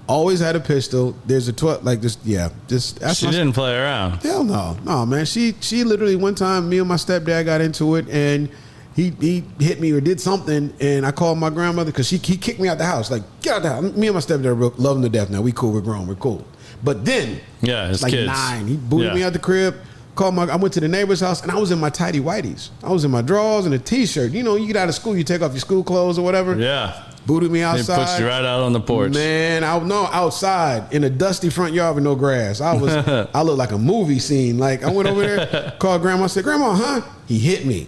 S2: Always had a pistol. There's a 12, like this. Yeah, just
S1: she didn't play around.
S2: Hell no, man. She literally, one time, me and my stepdad got into it, and he hit me or did something, and I called my grandmother, because he kicked me out the house. Like, get out the house. Me and my stepdad love him to death now. We cool. We're grown. We're cool. But then,
S1: it's
S2: like
S1: kids.
S2: 9, he booted me out the crib. I went to the neighbor's house, and I was in my tidy whities. I was in my drawers and a t-shirt. You know, you get out of school, you take off your school clothes or whatever.
S1: Yeah.
S2: Booted me outside.
S1: They put you right out on the porch.
S2: Man, outside in a dusty front yard with no grass. I looked like a movie scene. Like, I went over there, called Grandma, said, "Grandma, huh?" He hit me.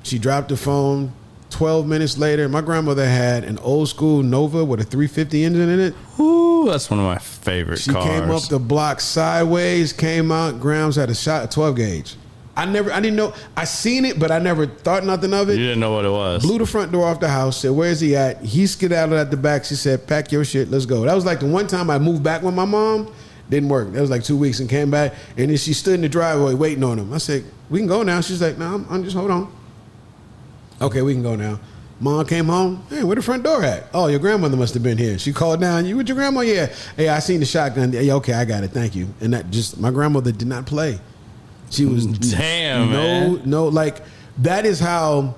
S2: She dropped the phone. 12 minutes later, my grandmother had an old school Nova with a 350 engine in it.
S1: Ooh, that's one of my favorite cars.
S2: She came up the block sideways, came out. Grams had a 12 gauge. I didn't know. I seen it, but I never thought nothing of it.
S1: You didn't know what it was.
S2: Blew the front door off the house, said, "Where's he at?" He skedaddled at the back. She said, "Pack your shit, let's go." That was like the one time I moved back with my mom. Didn't work. That was like 2 weeks, and came back. And then she stood in the driveway waiting on him. I said, "We can go now." She's like, "No, I'm just, hold on." Okay, we can go now. Mom came home. "Hey, where the front door at?" "Oh, your grandmother must have been here." She called down. "You with your grandma?" "Yeah." "Hey, I seen the shotgun." "Yeah, okay, I got it. Thank you." And that just, my grandmother did not play. She was
S1: man.
S2: No, like, that is how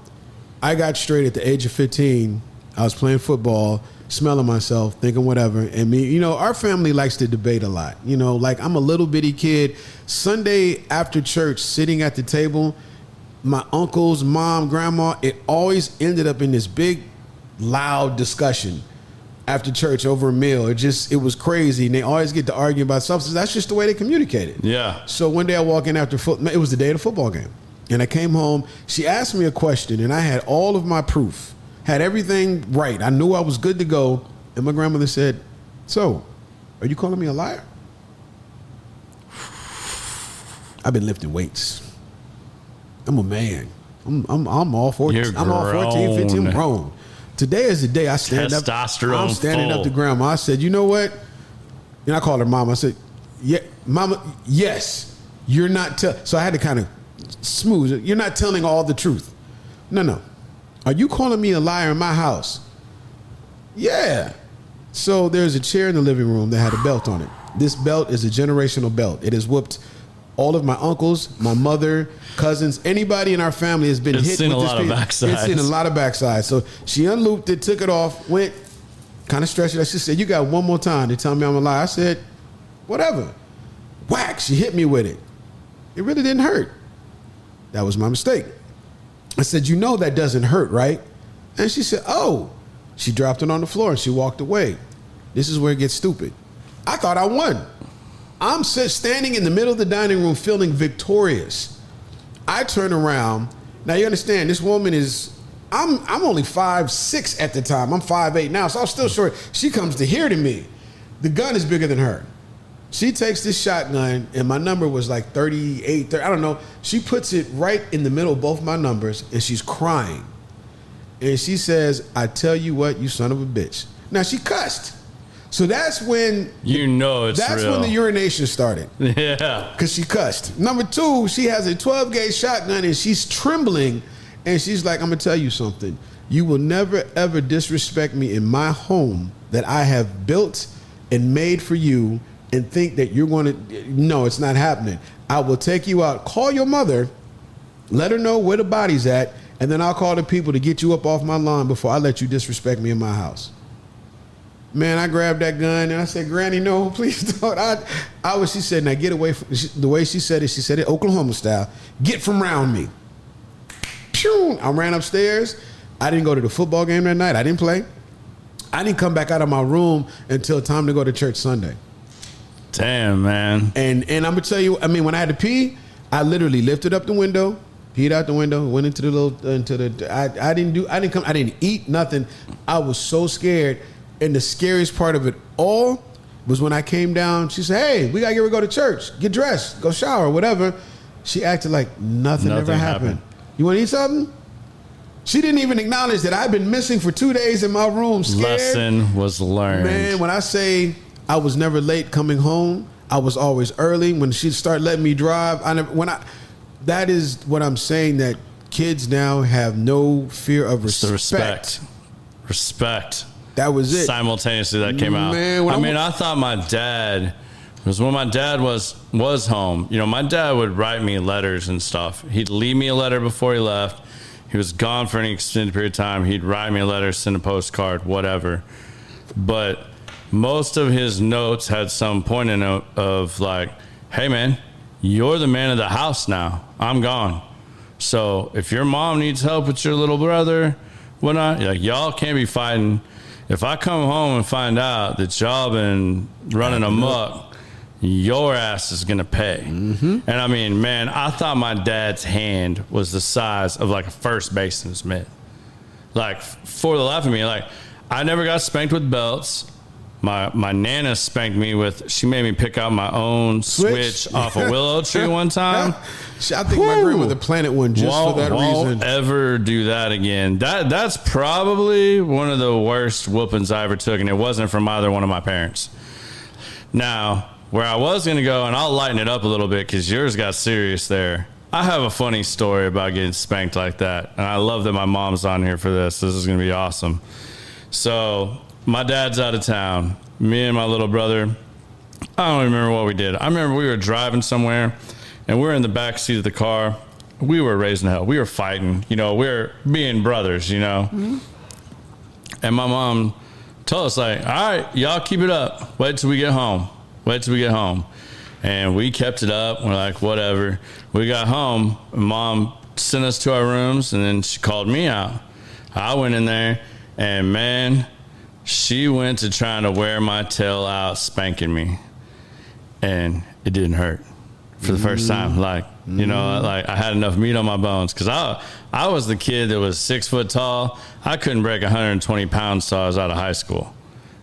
S2: I got straight at the age of 15. I was playing football, smelling myself, thinking whatever. And me, you know, our family likes to debate a lot. You know, like, I'm a little bitty kid. Sunday after church, sitting at the table, my uncles, mom, grandma, it always ended up in this big, loud discussion after church over a meal. It was crazy. And they always get to argue about substance. That's just the way they communicated.
S1: Yeah.
S2: So one day I walk in after it was the day of the football game. And I came home. She asked me a question, and I had all of my proof. Had everything right. I knew I was good to go. And my grandmother said, "So, are you calling me a liar?" I've been lifting weights. I'm a man. I'm all 14. I'm all 14, 15. I'm grown. Today is the day I stand up. I'm standing up to grandma. I said, "You know what?" And I called her mom. I said, "Yeah, mama, yes, you're not." So I had to kind of smooth it. "You're not telling all the truth." No. "Are you calling me a liar in my house?" "Yeah." So there's a chair in the living room that had a belt on it. This belt is a generational belt. It has whooped all of my uncles, my mother, cousins, anybody in our family has been hit with this. It's seen a lot of backsides. So she unlooped it, took it off, went, kind of stretched it. She said, "You got one more time to tell me I'm a liar." I said, "Whatever." Whack, she hit me with it. It really didn't hurt. That was my mistake. I said, "You know that doesn't hurt, right?" And she said, "Oh." She dropped it on the floor and she walked away. This is where it gets stupid. I thought I won. I'm standing in the middle of the dining room feeling victorious. I turn around. Now, you understand, this woman is I'm only 5'6" at the time. I'm 5'8" now, so I'm still short. She comes to here to me. The gun is bigger than her. She takes this shotgun, and my number was like 38, 30, I don't know. She puts it right in the middle of both my numbers, and she's crying. And she says, I tell you what, you son of a bitch. Now, she cussed. So that's when...
S1: That's
S2: real. When the urination started.
S1: Yeah.
S2: Because she cussed. Number two, she has a 12-gauge shotgun, and she's trembling. And she's like, I'm going to tell you something. You will never, ever disrespect me in my home that I have built and made for you and think that you're going to... No, it's not happening. I will take you out. Call your mother. Let her know where the body's at. And then I'll call the people to get you up off my lawn before I let you disrespect me in my house. Man, I grabbed that gun and I said, Granny, no, please don't. She said, now get away from... The way she said it Oklahoma style. Get from around me. Pew! I ran upstairs. I didn't go to the football game that night. I didn't play. I didn't come back out of my room until time to go to church Sunday.
S1: Damn, man.
S2: And I'm going to tell you, I mean, when I had to pee, I literally lifted up the window, peed out the window, went into I didn't eat nothing. I was so scared. And the scariest part of it all was when I came down, she said, hey, we got to go to church, get dressed, go shower, whatever. She acted like nothing ever happened. You want to eat something? She didn't even acknowledge that I've been missing for 2 days in my room, scared.
S1: Lesson was learned.
S2: Man, when I say I was never late coming home, I was always early. When she'd start letting me drive, that is what I'm saying, that kids now have no fear of respect.
S1: Respect.
S2: That was it.
S1: Simultaneously, that came out.
S2: Man,
S1: I thought my dad, because when my dad was home, my dad would write me letters and stuff. He'd leave me a letter before he left. He was gone for any extended period of time. He'd write me a letter, send a postcard, whatever. But most of his notes had some point in it of like, hey, man, you're the man of the house now. I'm gone. So if your mom needs help with your little brother, whatnot, like, y'all can't be fighting. If I come home and find out that y'all been running amok, your ass is going to pay. Mm-hmm. And I mean, man, I thought my dad's hand was the size of like a first baseman's mitt. Like, for the life of me, like, I never got spanked with belts. My Nana spanked me she made me pick out my own switch off a willow tree one time.
S2: I think my grandmother planted one just for that reason.
S1: Won't ever do that again. That's probably one of the worst whoopings I ever took, and it wasn't from either one of my parents. Now, where I was going to go, and I'll lighten it up a little bit because yours got serious there. I have a funny story about getting spanked like that, and I love that my mom's on here for this. This is going to be awesome. So my dad's out of town. Me and my little brother, I don't remember what we did. I remember we were driving somewhere, and we're in the back seat of the car. We were raising hell. We were fighting. We're being brothers, Mm-hmm. And my mom told us, like, all right, y'all keep it up. Wait till we get home. And we kept it up. We're like, whatever. We got home. Mom sent us to our rooms, and then she called me out. I went in there, and, man, she went to trying to wear my tail out, spanking me. And it didn't hurt for the first time. Like, like I had enough meat on my bones. Because I was the kid that was 6 foot tall. I couldn't break 120 pounds till I was out of high school.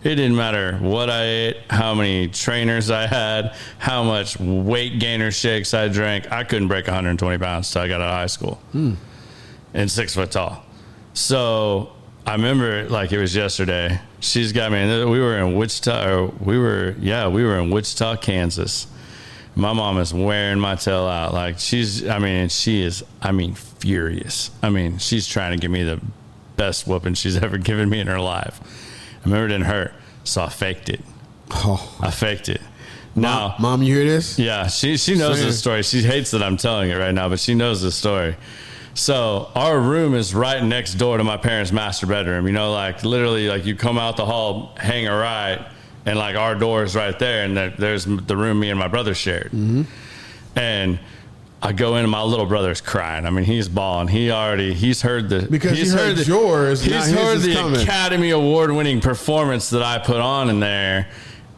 S1: It didn't matter what I ate, how many trainers I had, how much weight gainer shakes I drank. I couldn't break 120 pounds till I got out of high school. And 6 foot tall. So I remember like it was yesterday. She's got me. We were in Wichita. We were in Wichita, Kansas. My mom is wearing my tail out. Like she is furious. I mean, she's trying to give me the best whooping she's ever given me in her life. I remember it didn't hurt, so I faked it. I faked it. Now,
S2: Mom, you hear this?
S1: Yeah, she knows the story. She hates that I'm telling it right now, but she knows the story. So our room is right next door to my parents' master bedroom. Like literally, like you come out the hall, hang a right, and like our door is right there, and there's the room me and my brother shared. Mm-hmm. And I go in, and my little brother's crying. I mean, he's bawling. He's heard the Academy Award-winning performance that I put on in there,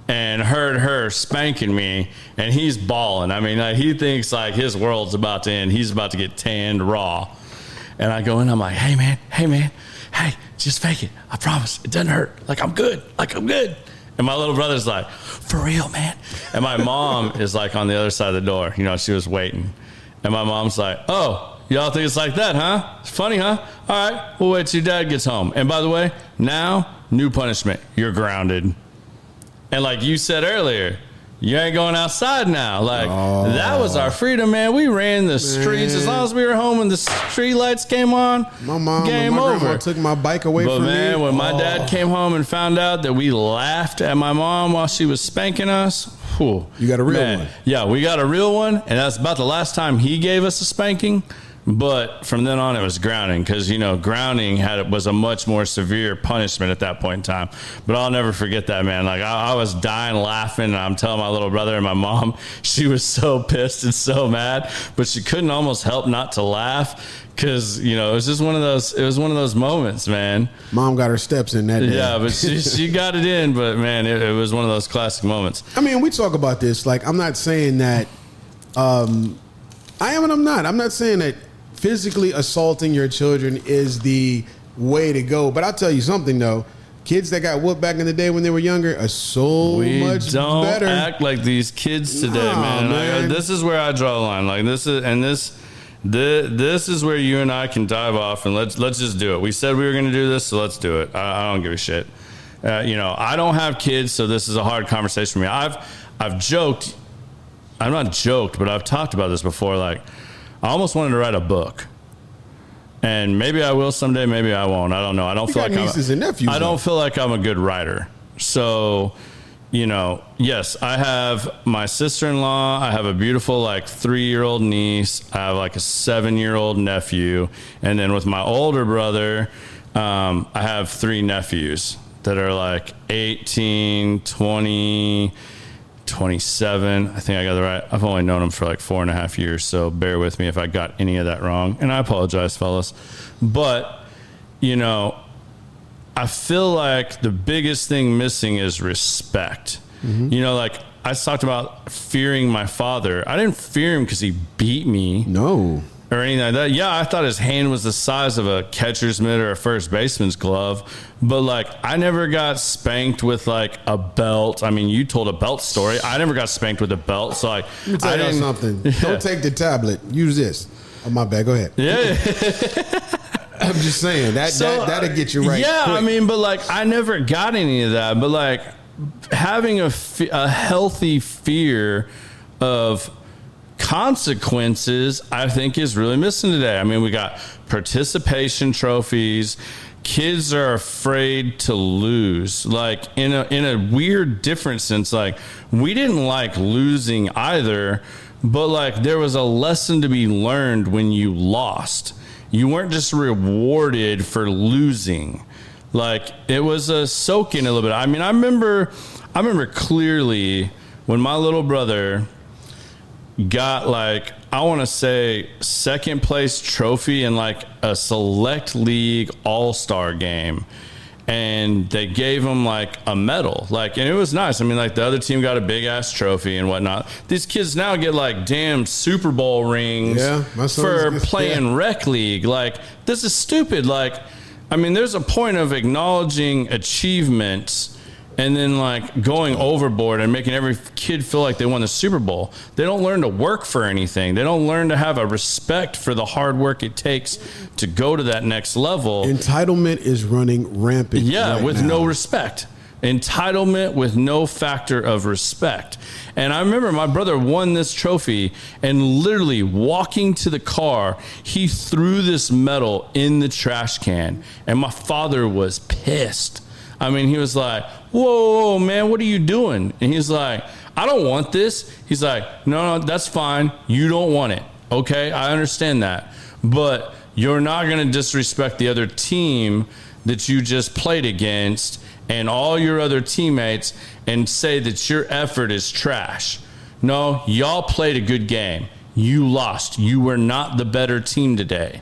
S1: and heard her spanking me, and he's bawling. I mean, he thinks like his world's about to end. He's about to get tanned raw. And I go in, I'm like, hey, man, hey, just fake it. I promise. It doesn't hurt. Like, I'm good. And my little brother's like, for real, man. And my mom is like on the other side of the door. You know, she was waiting. And my mom's like, oh, y'all think it's like that, huh? It's funny, huh? All right, we'll wait till your dad gets home. And by the way, now, new punishment. You're grounded. And like you said earlier, you ain't going outside now. Like, that was our freedom, man. We ran the streets. As long as we were home and the street lights came on,
S2: my mom
S1: game
S2: and my
S1: over.
S2: grandma took my bike away
S1: but
S2: from
S1: man,
S2: me.
S1: when my dad came home and found out that we laughed at my mom while she was spanking us, whew,
S2: you got a real one.
S1: Yeah, we got a real one. And that's about the last time he gave us a spanking. But from then on, it was grounding because, you know, grounding was a much more severe punishment at that point in time. But I'll never forget that, man. Like, I was dying laughing, and I'm telling my little brother and my mom, she was so pissed and so mad, but she couldn't almost help not to laugh because, you know, it was just one of those moments, man.
S2: Mom got her steps in that day.
S1: Yeah, but she got it in, but, man, it was one of those classic moments.
S2: I mean, we talk about this. Like, I'm not saying that I am and I'm not. I'm not saying that physically assaulting your children is the way to go. But I'll tell you something, though. Kids that got whooped back in the day when they were younger are much better.
S1: We don't act like these kids today, man. This is where I draw the line. Like, this is where you and I can dive off and let's just do it. We said we were going to do this, so let's do it. I don't give a shit. You know, I don't have kids, so this is a hard conversation for me. I've joked. I'm not joked, but I've talked about this before. Like, I almost wanted to write a book, and maybe I will someday. Maybe I won't. I don't know. I don't feel like I'm a good writer. So, you know, yes, I have my sister-in-law. I have a beautiful, like, 3-year-old niece. I have like a 7-year-old nephew, and then with my older brother, I have 3 nephews that are like 18, 20. 27. I think I got it right. I've only known him for like 4.5 years, so bear with me if I got any of that wrong. And I apologize, fellas. But, you know, I feel like the biggest thing missing is respect. Mm-hmm. You know, like I talked about fearing my father. I didn't fear him because he beat me.
S2: No.
S1: Or anything like that. Yeah, I thought his hand was the size of a catcher's mitt or a first baseman's glove. But, like, I never got spanked with, like, a belt. I mean, you told a belt story. I never got spanked with a belt. So, like,
S2: let me tell you something. Yeah. Don't take the tablet. Use this. Oh, my bad. Go ahead.
S1: Yeah.
S2: I'm just saying. That'll get you right.
S1: Yeah,
S2: quick.
S1: I mean, but, like, I never got any of that. But, like, having a healthy fear of consequences, I think, is really missing today. I mean, we got participation trophies. Kids are afraid to lose, like in a weird different sense. Like, we didn't like losing either, but like there was a lesson to be learned when you lost. You weren't just rewarded for losing. Like, it was a soak in a little bit. I mean, I remember clearly when my little brother got, like, I want to say second place trophy in like a select league all-star game, and they gave him like a medal, like, and it was nice. I mean, like, the other team got a big ass trophy and whatnot. These kids now get like damn Super Bowl rings for playing rec league. Like, this is stupid. Like, I mean, there's a point of acknowledging achievements and then, like, going overboard and making every kid feel like they won the Super Bowl. They don't learn to work for anything. They don't learn to have a respect for the hard work it takes to go to that next level.
S2: Entitlement is running rampant.
S1: Yeah,
S2: right
S1: with
S2: now.
S1: no respect. Entitlement with no factor of respect. And I remember my brother won this trophy, and literally walking to the car, he threw this medal in the trash can, and my father was pissed. I mean, he was like, whoa, man, what are you doing? And he's like, I don't want this. He's like, no, that's fine. You don't want it. Okay, I understand that. But you're not going to disrespect the other team that you just played against and all your other teammates and say that your effort is trash. No, y'all played a good game. You lost. You were not the better team today.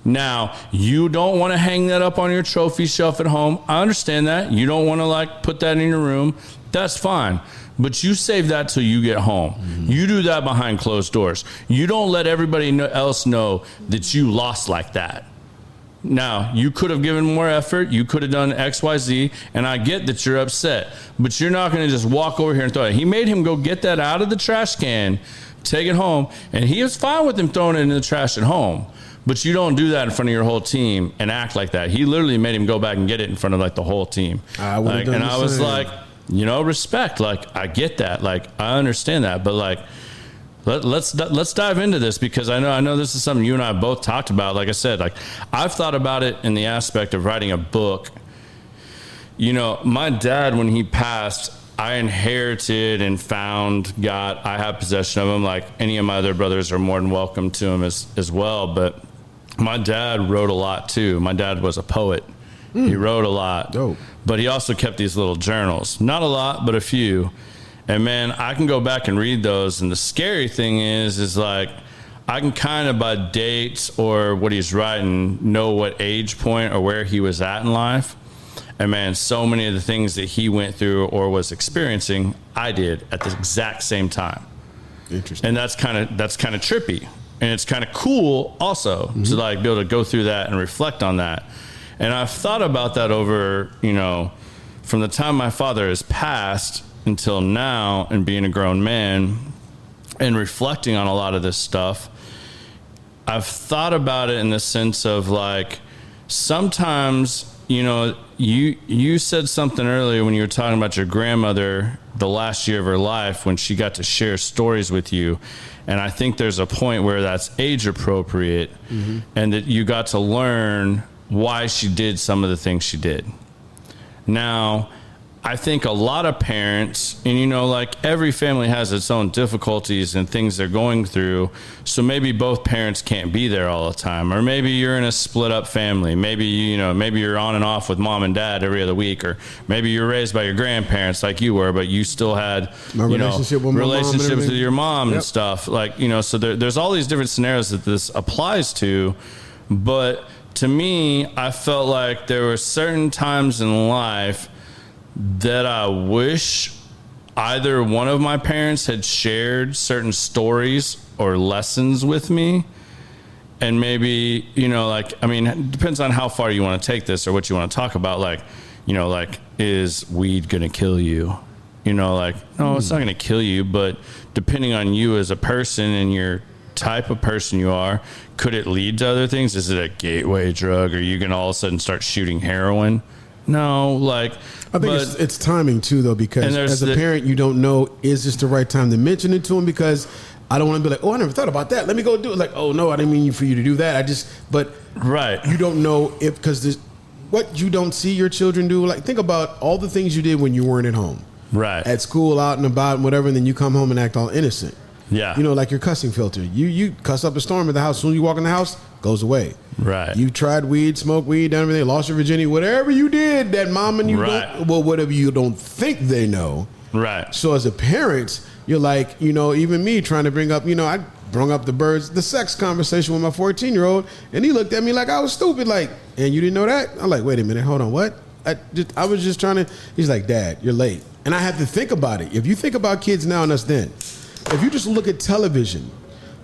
S1: Now, you don't want to hang that up on your trophy shelf at home. I understand that. You don't want to, like, put that in your room. That's fine. but you save that till you get home. Mm-hmm. You do that behind closed doors. You don't let everybody else know that you lost like that. Now, you could have given more effort. You could have done X, Y, Z, and I get that you're upset, but you're not going to just walk over here and throw it. He made him go get that out of the trash can, take it home, and he was fine with him throwing it in the trash at home. But you don't do that in front of your whole team and act like that. He literally made him go back and get it in front of like the whole team. I was like, you know, respect. Like, I get that. Like, I understand that. But like, let's dive into this, because I know this is something you and I both talked about. Like I said, like, I've thought about it in the aspect of writing a book. You know, my dad, when he passed, I inherited and I have possession of him. Like any of my other brothers are more than welcome to him as well. But my dad wrote a lot too. My dad was a poet. He wrote a lot. Dope. But he also kept these little journals. Not a lot, but a few. And man, I can go back and read those. And the scary thing is like, I can kind of by dates or what he's writing know what age point or where he was at in life. And man, so many of the things that he went through or was experiencing, I did at the exact same time. Interesting. And that's kind of trippy. And it's kind of cool also to like be able to go through that and reflect on that. And I've thought about that over, you know, from the time my father has passed until now, and being a grown man and reflecting on a lot of this stuff. I've thought about it in the sense of like, sometimes, you know, you said something earlier when you were talking about your grandmother, the last year of her life, when she got to share stories with you. And I think there's a point where that's age appropriate, and that you got to learn why she did some of the things she did. Now, I think a lot of parents, and you know, like every family has its own difficulties and things they're going through. So maybe both parents can't be there all the time, or maybe you're in a split up family. Maybe, you know, maybe you're on and off with mom and dad every other week, or maybe you're raised by your grandparents like you were, but you still had, relationships with your mom and stuff. Like, you know, so there's all these different scenarios that this applies to. But to me, I felt like there were certain times in life that I wish either one of my parents had shared certain stories or lessons with me. And maybe, you know, like, I mean, it depends on how far you want to take this or what you want to talk about. Like, you know, like, is weed going to kill you? You know, like, no, it's not going to kill you, but depending on you as a person and your type of person you are, could it lead to other things? Is it a gateway drug? Or are you going to all of a sudden start shooting heroin? No, like,
S2: I think it's timing too, though, because as a parent, you don't know, is this the right time to mention it to him? Because I don't want to be like, oh, I never thought about that. Let me go do it. Like, oh no, I didn't mean for you to do that. Right. You don't know because what you don't see your children do. Like, think about all the things you did when you weren't at home.
S1: Right.
S2: At school, out and about, and whatever, and then you come home and act all innocent.
S1: Yeah.
S2: You know, like your cussing filter. You cuss up a storm at the house. As soon as you walk in the house, goes away.
S1: Right.
S2: You tried weed, smoked weed, done everything, lost your virginity, whatever you did, that mom and you whatever you don't think they know.
S1: Right.
S2: So as a parent, you're like, you know, even me trying to bring up, you know, I brought up the sex conversation with my 14-year-old, and he looked at me like I was stupid, like, and you didn't know that? I'm like, wait a minute, hold on, what? I was just trying to, he's like, Dad, you're late. And I had to think about it. If you think about kids now and us then, if you just look at television,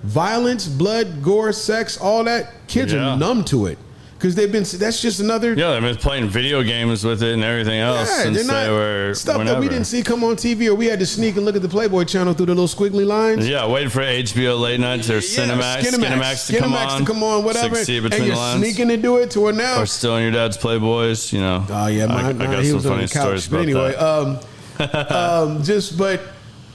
S2: violence, blood, gore, sex, all that, kids are numb to it. Because that's just another...
S1: Yeah, they've been playing video games with it and everything else since they were...
S2: Stuff whenever. That we didn't see come on TV, or we had to sneak and look at the Playboy channel through the little squiggly lines.
S1: Yeah, waiting for HBO late nights or Skinemax to come on,
S2: whatever.
S1: And
S2: you're sneaking to do it to where now...
S1: Or stealing your dad's Playboys, you know.
S2: Oh, yeah, I got some funny stories about that. But...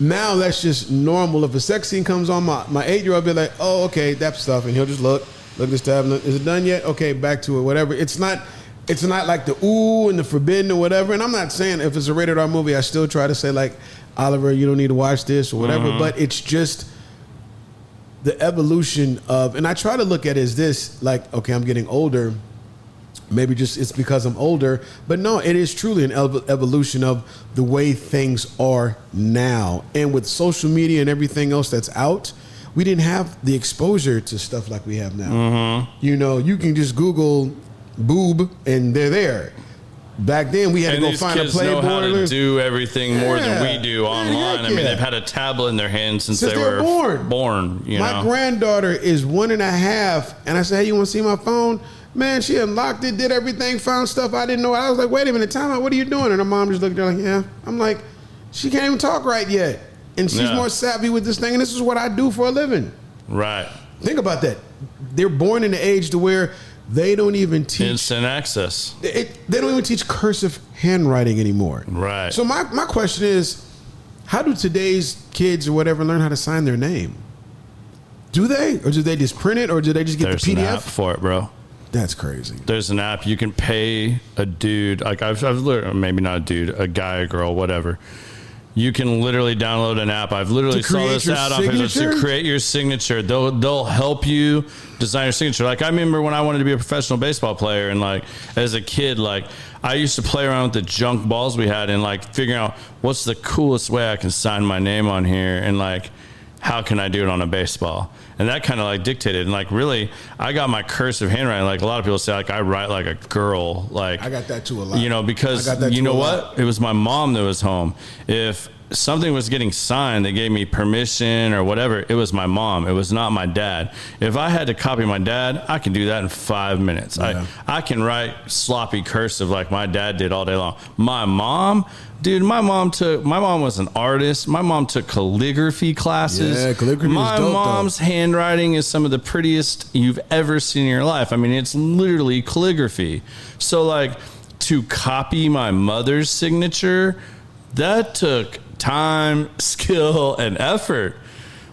S2: Now that's just normal. If a sex scene comes on, my 8-year-old will be like, oh, okay, that stuff. And he'll just look at this tab. Is it done yet? Okay, back to it, whatever. It's not like the ooh and the forbidden or whatever. And I'm not saying if it's a rated R movie, I still try to say like, Oliver, you don't need to watch this or whatever. But it's just the evolution of, and I try to look at it as this, like, okay, I'm getting older. Maybe just it's because I'm older, but no, it is truly an evolution of the way things are now. And with social media and everything else that's out, we didn't have the exposure to stuff like we have now. You know, you can just Google boob and they're there. back then we had to go find a
S1: kids
S2: Playboy.
S1: know how to do everything more than we do online. I mean,
S2: yeah.
S1: they've had a tablet in their hand since they
S2: were
S1: born.
S2: My granddaughter is 1.5, and I said, "Hey, you want to see my phone?" Man, she unlocked it, did everything, found stuff I didn't know. I was like, "Wait a minute, time out. What are you doing?" And her mom just looked at her like, "Yeah." I'm like, "She can't even talk right yet, and she's more savvy with this thing. And this is what I do for a living."
S1: Right.
S2: Think about that. They're born in the age to where they don't even teach
S1: instant access.
S2: They don't even teach cursive handwriting anymore.
S1: Right.
S2: So my question is, how do today's kids or whatever learn how to sign their name? Do they, or do they just print it, or do they just get the PDF?
S1: There's an app for it, bro.
S2: That's crazy.
S1: There's an app you can pay a dude, like I've literally, maybe not a dude, a guy, a girl, whatever. You can literally download an app. I've literally saw this ad off to create your signature. They'll help you design your signature. Like I remember when I wanted to be a professional baseball player, and like as a kid, like I used to play around with the junk balls we had and like figuring out what's the coolest way I can sign my name on here, and like how can I do it on a baseball. And that kind of like dictated. And like really, I got my cursive handwriting. Like a lot of people say, like I write like a girl. Like
S2: I got that too a lot.
S1: Because you know what? It was my mom that was home. If something was getting signed that gave me permission or whatever, it was my mom. It was not my dad. If I had to copy my dad, I can do that in 5 minutes. Yeah. I can write sloppy cursive like my dad did all day long. My mom, dude, my mom was an artist. My mom took calligraphy classes. Yeah, calligraphy was dope, mom's handwriting is some of the prettiest you've ever seen in your life. I mean, it's literally calligraphy. So like to copy my mother's signature, that took time, skill, and effort.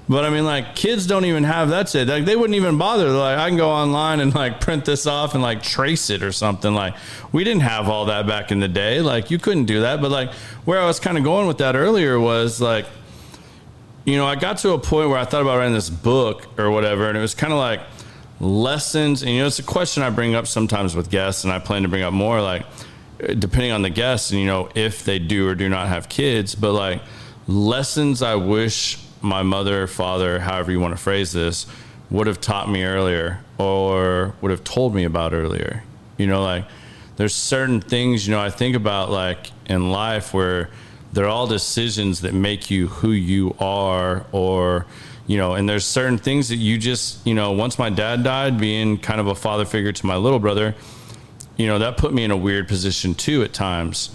S1: But I mean, like kids don't even have that today. Like they wouldn't even bother. They're like, I can go online and like print this off and like trace it or something. Like we didn't have all that back in the day. Like you couldn't do that. But like where I was kind of going with that earlier was like, I got to a point where I thought about writing this book or whatever, and it was kind of like lessons. And it's a question I bring up sometimes with guests, and I plan to bring up more, like depending on the guests and if they do or do not have kids, but like lessons I wish my mother or father, however you want to phrase this, would have taught me earlier or would have told me about earlier. Like there's certain things I think about like in life where they're all decisions that make you who you are, or and there's certain things that you just once my dad died, being kind of a father figure to my little brother, that put me in a weird position too at times,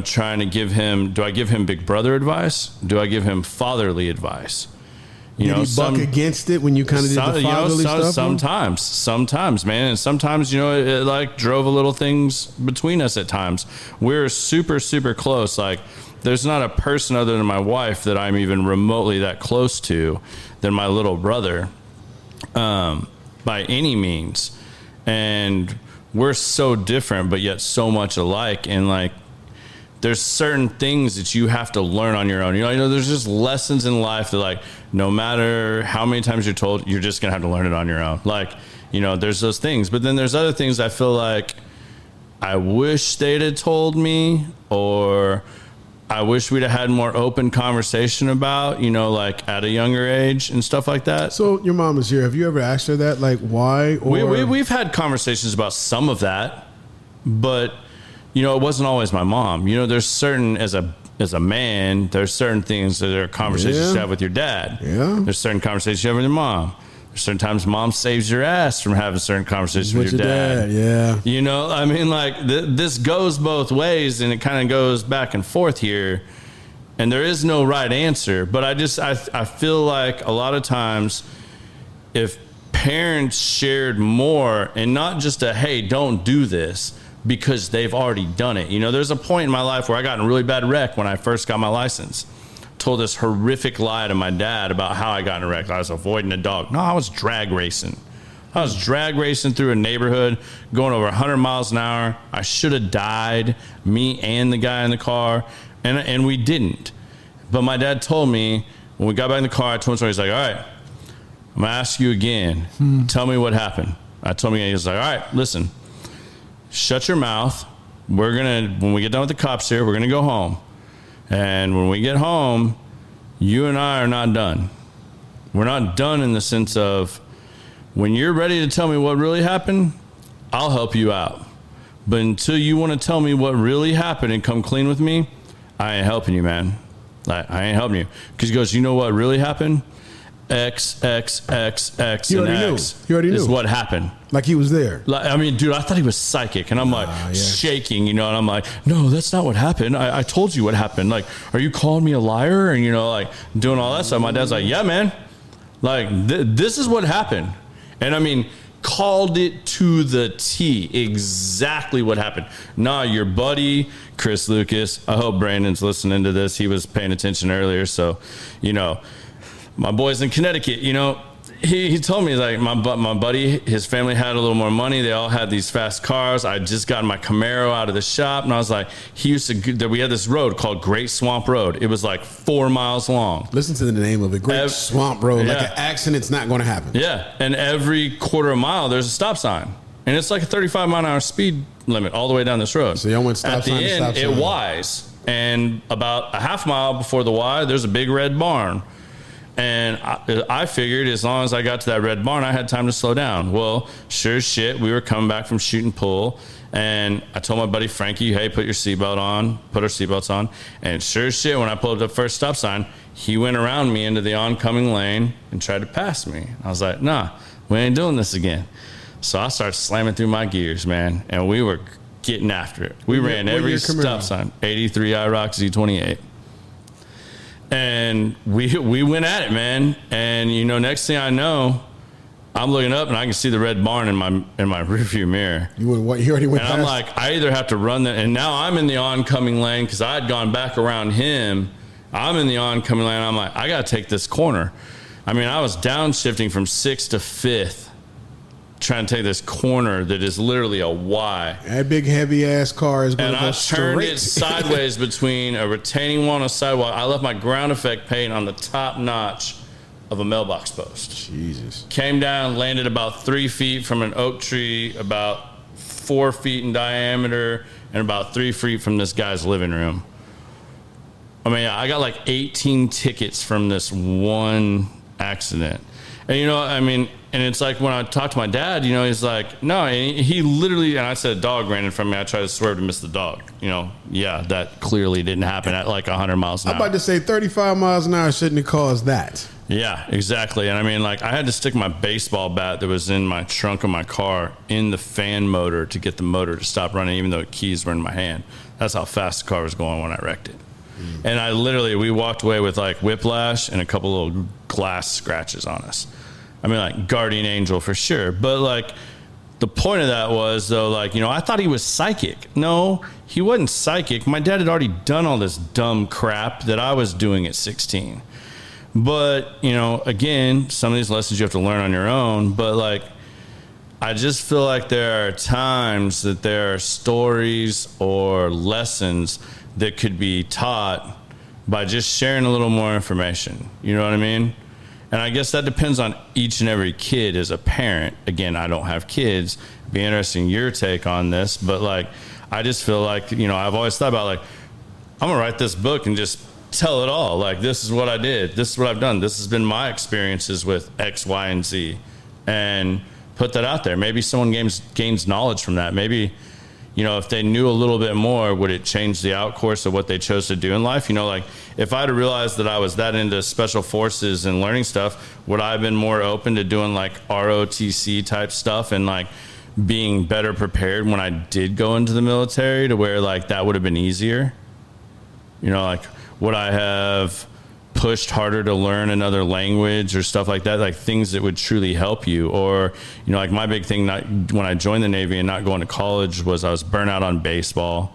S1: trying to give him, do I give him big brother advice? Do I give him fatherly advice?
S2: Did he buck against it when you kind of did the fatherly stuff?
S1: Sometimes, man. And sometimes, it like drove a little things between us at times. We're super, super close. Like there's not a person other than my wife that I'm even remotely that close to than my little brother, by any means. And we're so different, but yet so much alike. And like, there's certain things that you have to learn on your own. There's just lessons in life that like, no matter how many times you're told, you're just going to have to learn it on your own. Like, there's those things, but then there's other things I feel like I wish they'd have told me, or I wish we'd have had more open conversation about, like at a younger age and stuff like that.
S2: So your mom is here. Have you ever asked her that? Like why? Or
S1: we've had conversations about some of that, but it wasn't always my mom. There's certain, as a man, there's certain things that are conversations you have with your dad.
S2: Yeah.
S1: There's certain conversations you have with your mom. There's certain times mom saves your ass from having certain conversations with your dad.
S2: Yeah.
S1: I mean, like this goes both ways, and it kind of goes back and forth here. And there is no right answer, but I feel like a lot of times if parents shared more, and not just hey, don't do this, because they've already done it. There's a point in my life where I got in a really bad wreck when I first got my license. Told this horrific lie to my dad about how I got in a wreck. I was avoiding a dog. No, I was drag racing. I was drag racing through a neighborhood, going over 100 miles an hour. I should have died, me and the guy in the car, and we didn't. But my dad told me, when we got back in the car, I told him, he's like, all right, I'm going to ask you again. Tell me what happened. I told him, he was like, all right, listen. Shut your mouth. When we get done with the cops here, we're going to go home. And when we get home, you and I are not done. We're not done in the sense of when you're ready to tell me what really happened, I'll help you out. But until you want to tell me what really happened and come clean with me, I ain't helping you, man. Like, I ain't helping you. Because he goes, you know what really happened? X, X, X, X,
S2: You
S1: and
S2: already
S1: X
S2: knew. You already
S1: is
S2: knew.
S1: what happened.
S2: Like he was there.
S1: Like, I mean, dude, I thought he was psychic. And I'm shaking, and I'm like, no, that's not what happened. I told you what happened. Like, are you calling me a liar? And, like doing all that stuff. My dad's like, yeah, man. Like, this is what happened. And I mean, called it to the T, exactly what happened. Nah, your buddy, Chris Lucas, I hope Brandon's listening to this. He was paying attention earlier. So, my boys in Connecticut, he told me, like, my buddy, his family had a little more money. They all had these fast cars. I just got my Camaro out of the shop, and I was like, we had this road called Great Swamp Road. It was like 4 miles long.
S2: Listen to the name of it, Great Swamp Road. Like an accident's not going to happen.
S1: Yeah, and every quarter of a mile, there's a stop sign. And it's like a 35-mile-an-hour speed limit all the way down this road.
S2: So y'all went stop sign to stop sign.
S1: At the end, it Ys. And about a half mile before the Y, there's a big red barn. And I figured as long as I got to that red barn, I had time to slow down. Well, sure as shit, we were coming back from shooting pool. And I told my buddy Frankie, hey, put your seatbelt on, put our seatbelts on. And sure as shit, when I pulled up the first stop sign, he went around me into the oncoming lane and tried to pass me. I was like, nah, we ain't doing this again. So I started slamming through my gears, man. And we were getting after it. We ran every stop sign, 83 IROC Z28. And we went at it, man. And next thing I know, I'm looking up and I can see the red barn in my rearview mirror. You
S2: already went.
S1: And I'm like, I either have to run that, and now I'm in the oncoming lane because I had gone back around him. I'm in the oncoming lane. I'm like, I got to take this corner. I mean, I was downshifting from 6th to 5th, trying to take this corner that is literally a Y.
S2: That big heavy ass car is going to go straight.
S1: And I turned it sideways between a retaining wall and a sidewalk. I left my ground effect paint on the top notch of a mailbox post.
S2: Jesus.
S1: Came down, landed about 3 feet from an oak tree, about 4 feet in diameter, and about 3 feet from this guy's living room. I mean, I got like 18 tickets from this one accident. And and it's like when I talked to my dad, he's like, no, he literally, and I said a dog ran in front of me. I tried to swerve to miss the dog. Yeah, that clearly didn't happen at like 100 miles an hour.
S2: I'm about to say 35 miles an hour shouldn't have caused that.
S1: Yeah, exactly. And I mean, like, I had to stick my baseball bat that was in my trunk of my car in the fan motor to get the motor to stop running, even though the keys were in my hand. That's how fast the car was going when I wrecked it. And we walked away with like whiplash and a couple little glass scratches on us. I mean, like, guardian angel for sure. But like, the point of that was, though, like, I thought he was psychic. No, he wasn't psychic. My dad had already done all this dumb crap that I was doing at 16. But, again, some of these lessons you have to learn on your own. But like, I just feel like there are times that there are stories or lessons that could be taught by just sharing a little more information. You know what I mean? And I guess that depends on each and every kid as a parent. Again, I don't have kids. It'd be interesting your take on this. But like, I just feel like, I've always thought about like, I'm going to write this book and just tell it all. Like, this is what I did. This is what I've done. This has been my experiences with X, Y, and Z. And put that out there. Maybe someone gains knowledge from that. Maybe, if they knew a little bit more, would it change the outcourse of what they chose to do in life? Like, if I'd have realized that I was that into special forces and learning stuff, would I have been more open to doing like ROTC type stuff and like being better prepared when I did go into the military to where like that would have been easier? Like, would I have pushed harder to learn another language or stuff like that, like things that would truly help you? Or, like my big thing when I joined the Navy and not going to college was I was burnt out on baseball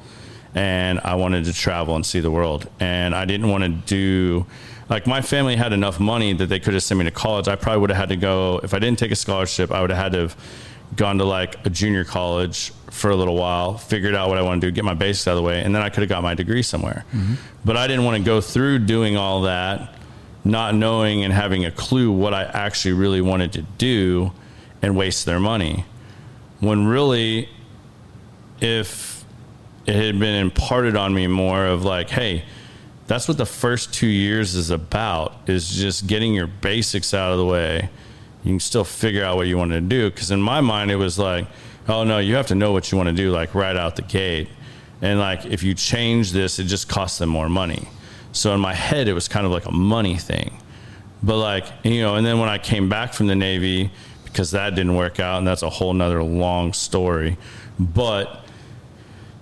S1: and I wanted to travel and see the world. And I didn't want to do, like, my family had enough money that they could have sent me to college. I probably would have had to go, if I didn't take a scholarship, I would have had to have gone to like a junior college for a little while, figured out what I want to do, get my basics out of the way, and then I could have got my degree somewhere. Mm-hmm. But I didn't want to go through doing all that, not knowing and having a clue what I actually really wanted to do and waste their money. When really, if it had been imparted on me more of like, hey, that's what the first 2 years is about, is just getting your basics out of the way. You can still figure out what you want to do. Because in my mind, it was like, oh no, you have to know what you want to do, like right out the gate. And like, if you change this, it just costs them more money. So in my head, it was kind of like a money thing. But like, you know, and then when I came back from the Navy, because that didn't work out, and that's a whole nother long story. But,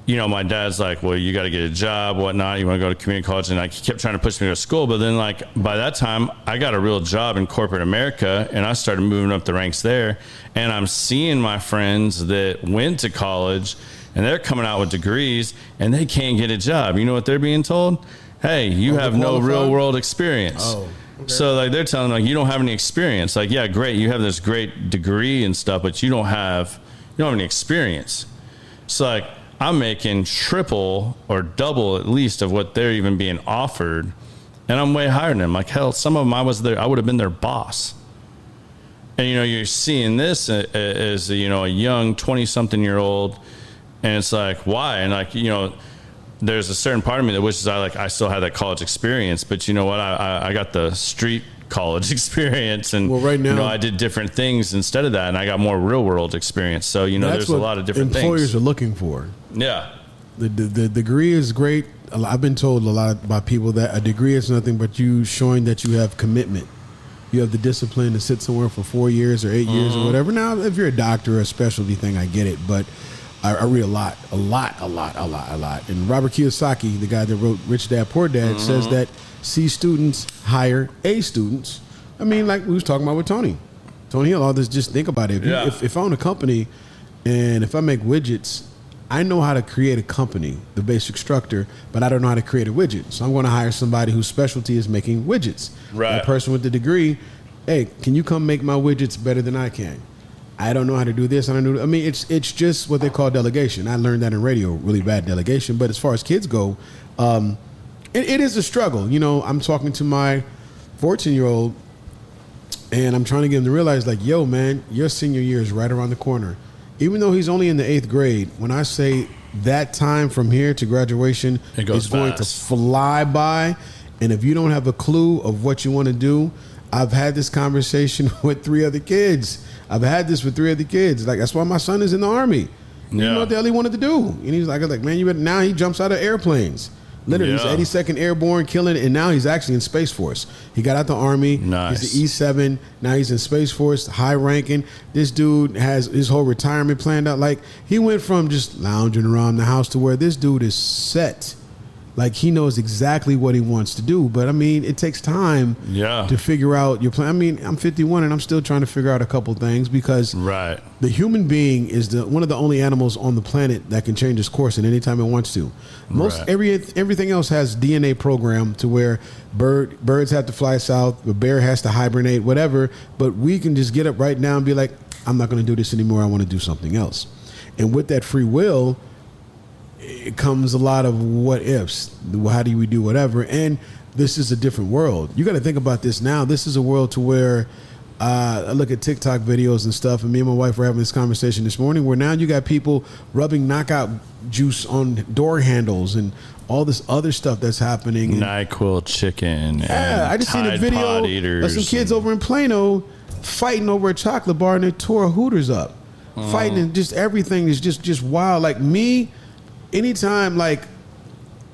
S1: you know, my dad's like, well, you got to get a job, whatnot. You want to go to community college? And like, he kept trying to push me to school. But then like, by that time, I got a real job in corporate America, and I started moving up the ranks there. And I'm seeing my friends that went to college, and they're coming out with degrees, and they can't get a job. You know what they're being told? Hey, you have no real world experience.
S2: Oh. Okay.
S1: So like, they're telling them, like, you don't have any experience. Like, yeah, great, you have this great degree and stuff, but you don't have any experience. So like, I'm making triple or double at least of what they're even being offered, and I'm way higher than them. Like, hell, some of them I would have been their boss. And you know, you're seeing this as you know, a young 20-something-year-old, and it's like, why? And like, you know, there's a certain part of me that wishes I still had that college experience, but you know what? I got the street college experience, and
S2: well, right now,
S1: you know, I did different things instead of that, and I got more real world experience. So you know, there's a lot of different
S2: employers
S1: things
S2: are looking for.
S1: Yeah,
S2: the degree is great. I've been told a lot by people that a degree is nothing but you showing that you have commitment. You have the discipline to sit somewhere for 4 years or 8 years or whatever. Now, if you're a doctor or a specialty thing, I get it, but I read a lot. And Robert Kiyosaki, the guy that wrote Rich Dad Poor Dad, says that C students hire A students. I mean, like we was talking about with Tony Hill, all this, just think about it. If I own a company and if I make widgets, I know how to create a company, the basic structure, but I don't know how to create a widget. So I'm going to hire somebody whose specialty is making widgets.
S1: Right.
S2: And a person with the degree, hey, can you come make my widgets better than I can? I don't know how to do this. I mean, it's just what they call delegation. I learned that in radio, really bad delegation. But as far as kids go, it is a struggle. You know, I'm talking to my 14-year-old, and I'm trying to get him to realize, like, yo, man, your senior year is right around the corner. Even though he's only in the 8th grade, when I say that time from here to graduation is going to fly by, and if you don't have a clue of what you want to do, I've had this conversation with 3 other kids. Like, that's why my son is in the Army. You know what the hell he wanted to do. And he's like, man, you better. Now he jumps out of airplanes. Literally, he's 82nd Airborne, killing it, and now he's actually in Space Force. He got out the Army.
S1: Nice.
S2: He's the E7. Now he's in Space Force, high ranking. This dude has his whole retirement planned out. Like, he went from just lounging around the house to where this dude is set. Like, he knows exactly what he wants to do. But, I mean, it takes time to figure out your plan. I mean, I'm 51, and I'm still trying to figure out a couple things because the human being is one of the only animals on the planet that can change its course at any time it wants to. Everything else has DNA programmed to where birds have to fly south, a bear has to hibernate, whatever. But we can just get up right now and be like, I'm not going to do this anymore. I want to do something else. And with that free will, it comes a lot of what ifs. How do we do whatever? And this is a different world. You got to think about this now. This is a world to where I look at TikTok videos and stuff, and me and my wife were having this conversation this morning where now you got people rubbing knockout juice on door handles and all this other stuff that's happening.
S1: NyQuil chicken.
S2: Yeah, I just seen a video of some kids over in Plano fighting over a chocolate bar, and they tore a Hooters up. Fighting, and just everything is just wild. Like me, anytime, like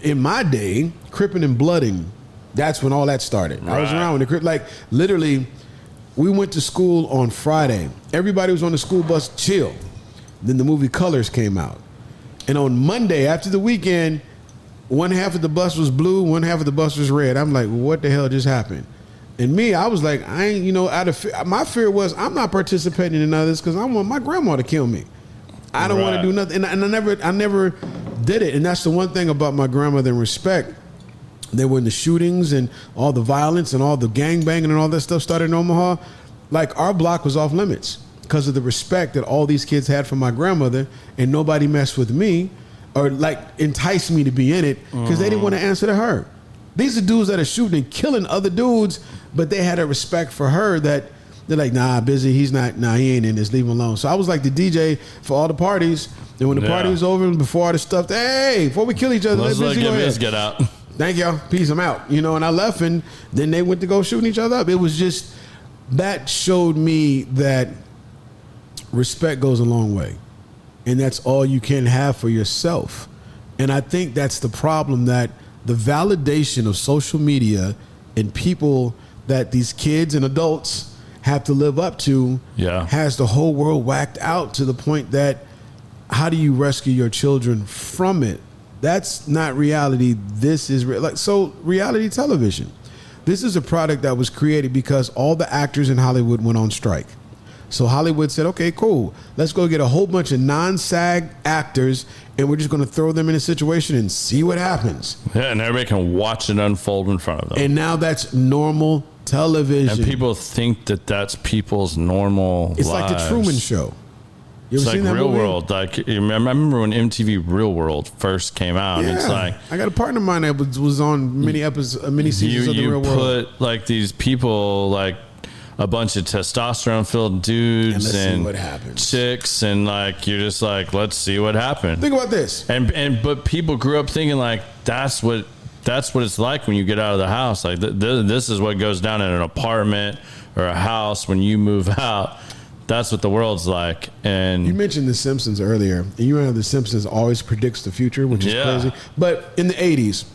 S2: in my day, cripping and blooding, that's when all that started. I was around when the crip, like literally, we went to school on Friday. Everybody was on the school bus, chill. Then the movie Colors came out. And on Monday, after the weekend, one half of the bus was blue, one half of the bus was red. I'm like, what the hell just happened? And me, I was like, I ain't, out of fear. My fear was I'm not participating in none of this because I want my grandma to kill me. I don't want to do nothing. And I never did it. And that's the one thing about my grandmother in respect. There were the shootings and all the violence and all the gangbanging and all that stuff started in Omaha. Like, our block was off limits because of the respect that all these kids had for my grandmother, and nobody messed with me or like enticed me to be in it because they didn't want to answer to her. These are dudes that are shooting and killing other dudes, but they had a respect for her that they're like, nah, busy. He's not. Nah, he ain't in this. Leave him alone. So I was like the DJ for all the parties. And when the party was over, before all the stuff, hey, before we kill each other,
S1: let's let Biz get out.
S2: Thank y'all. Peace. I'm out. And I left, and then they went to go shooting each other up. It was just, that showed me that respect goes a long way. and that's all you can have for yourself. And I think that's the problem, that the validation of social media and people that these kids and adults have to live up to has the whole world whacked out, to the point that how do you rescue your children from it? That's not reality. This is reality television. This is a product that was created because all the actors in Hollywood went on strike. So Hollywood said, okay, cool. Let's go get a whole bunch of non-SAG actors, and we're just going to throw them in a situation and see what happens.
S1: Yeah, and everybody can watch it unfold in front of them.
S2: And now that's normal television.
S1: And people think that that's people's normal
S2: It's
S1: lives.
S2: like the Truman Show. You ever
S1: It's like
S2: seen that
S1: Real
S2: movie?
S1: World. Like, I remember when MTV Real World first came out.
S2: Yeah.
S1: And it's like,
S2: I got a partner of mine that was on many seasons of the Real World.
S1: You put like these people, like a bunch of testosterone-filled dudes
S2: And let's see
S1: and
S2: what happens.
S1: chicks, and like you're just like, let's see what happens.
S2: Think about this.
S1: But people grew up thinking like that's what it's like when you get out of the house. Like this is what goes down in an apartment or a house when you move out. That's what the world's like. And
S2: You mentioned The Simpsons earlier, and you know The Simpsons always predicts the future, which is crazy. But in the 80s,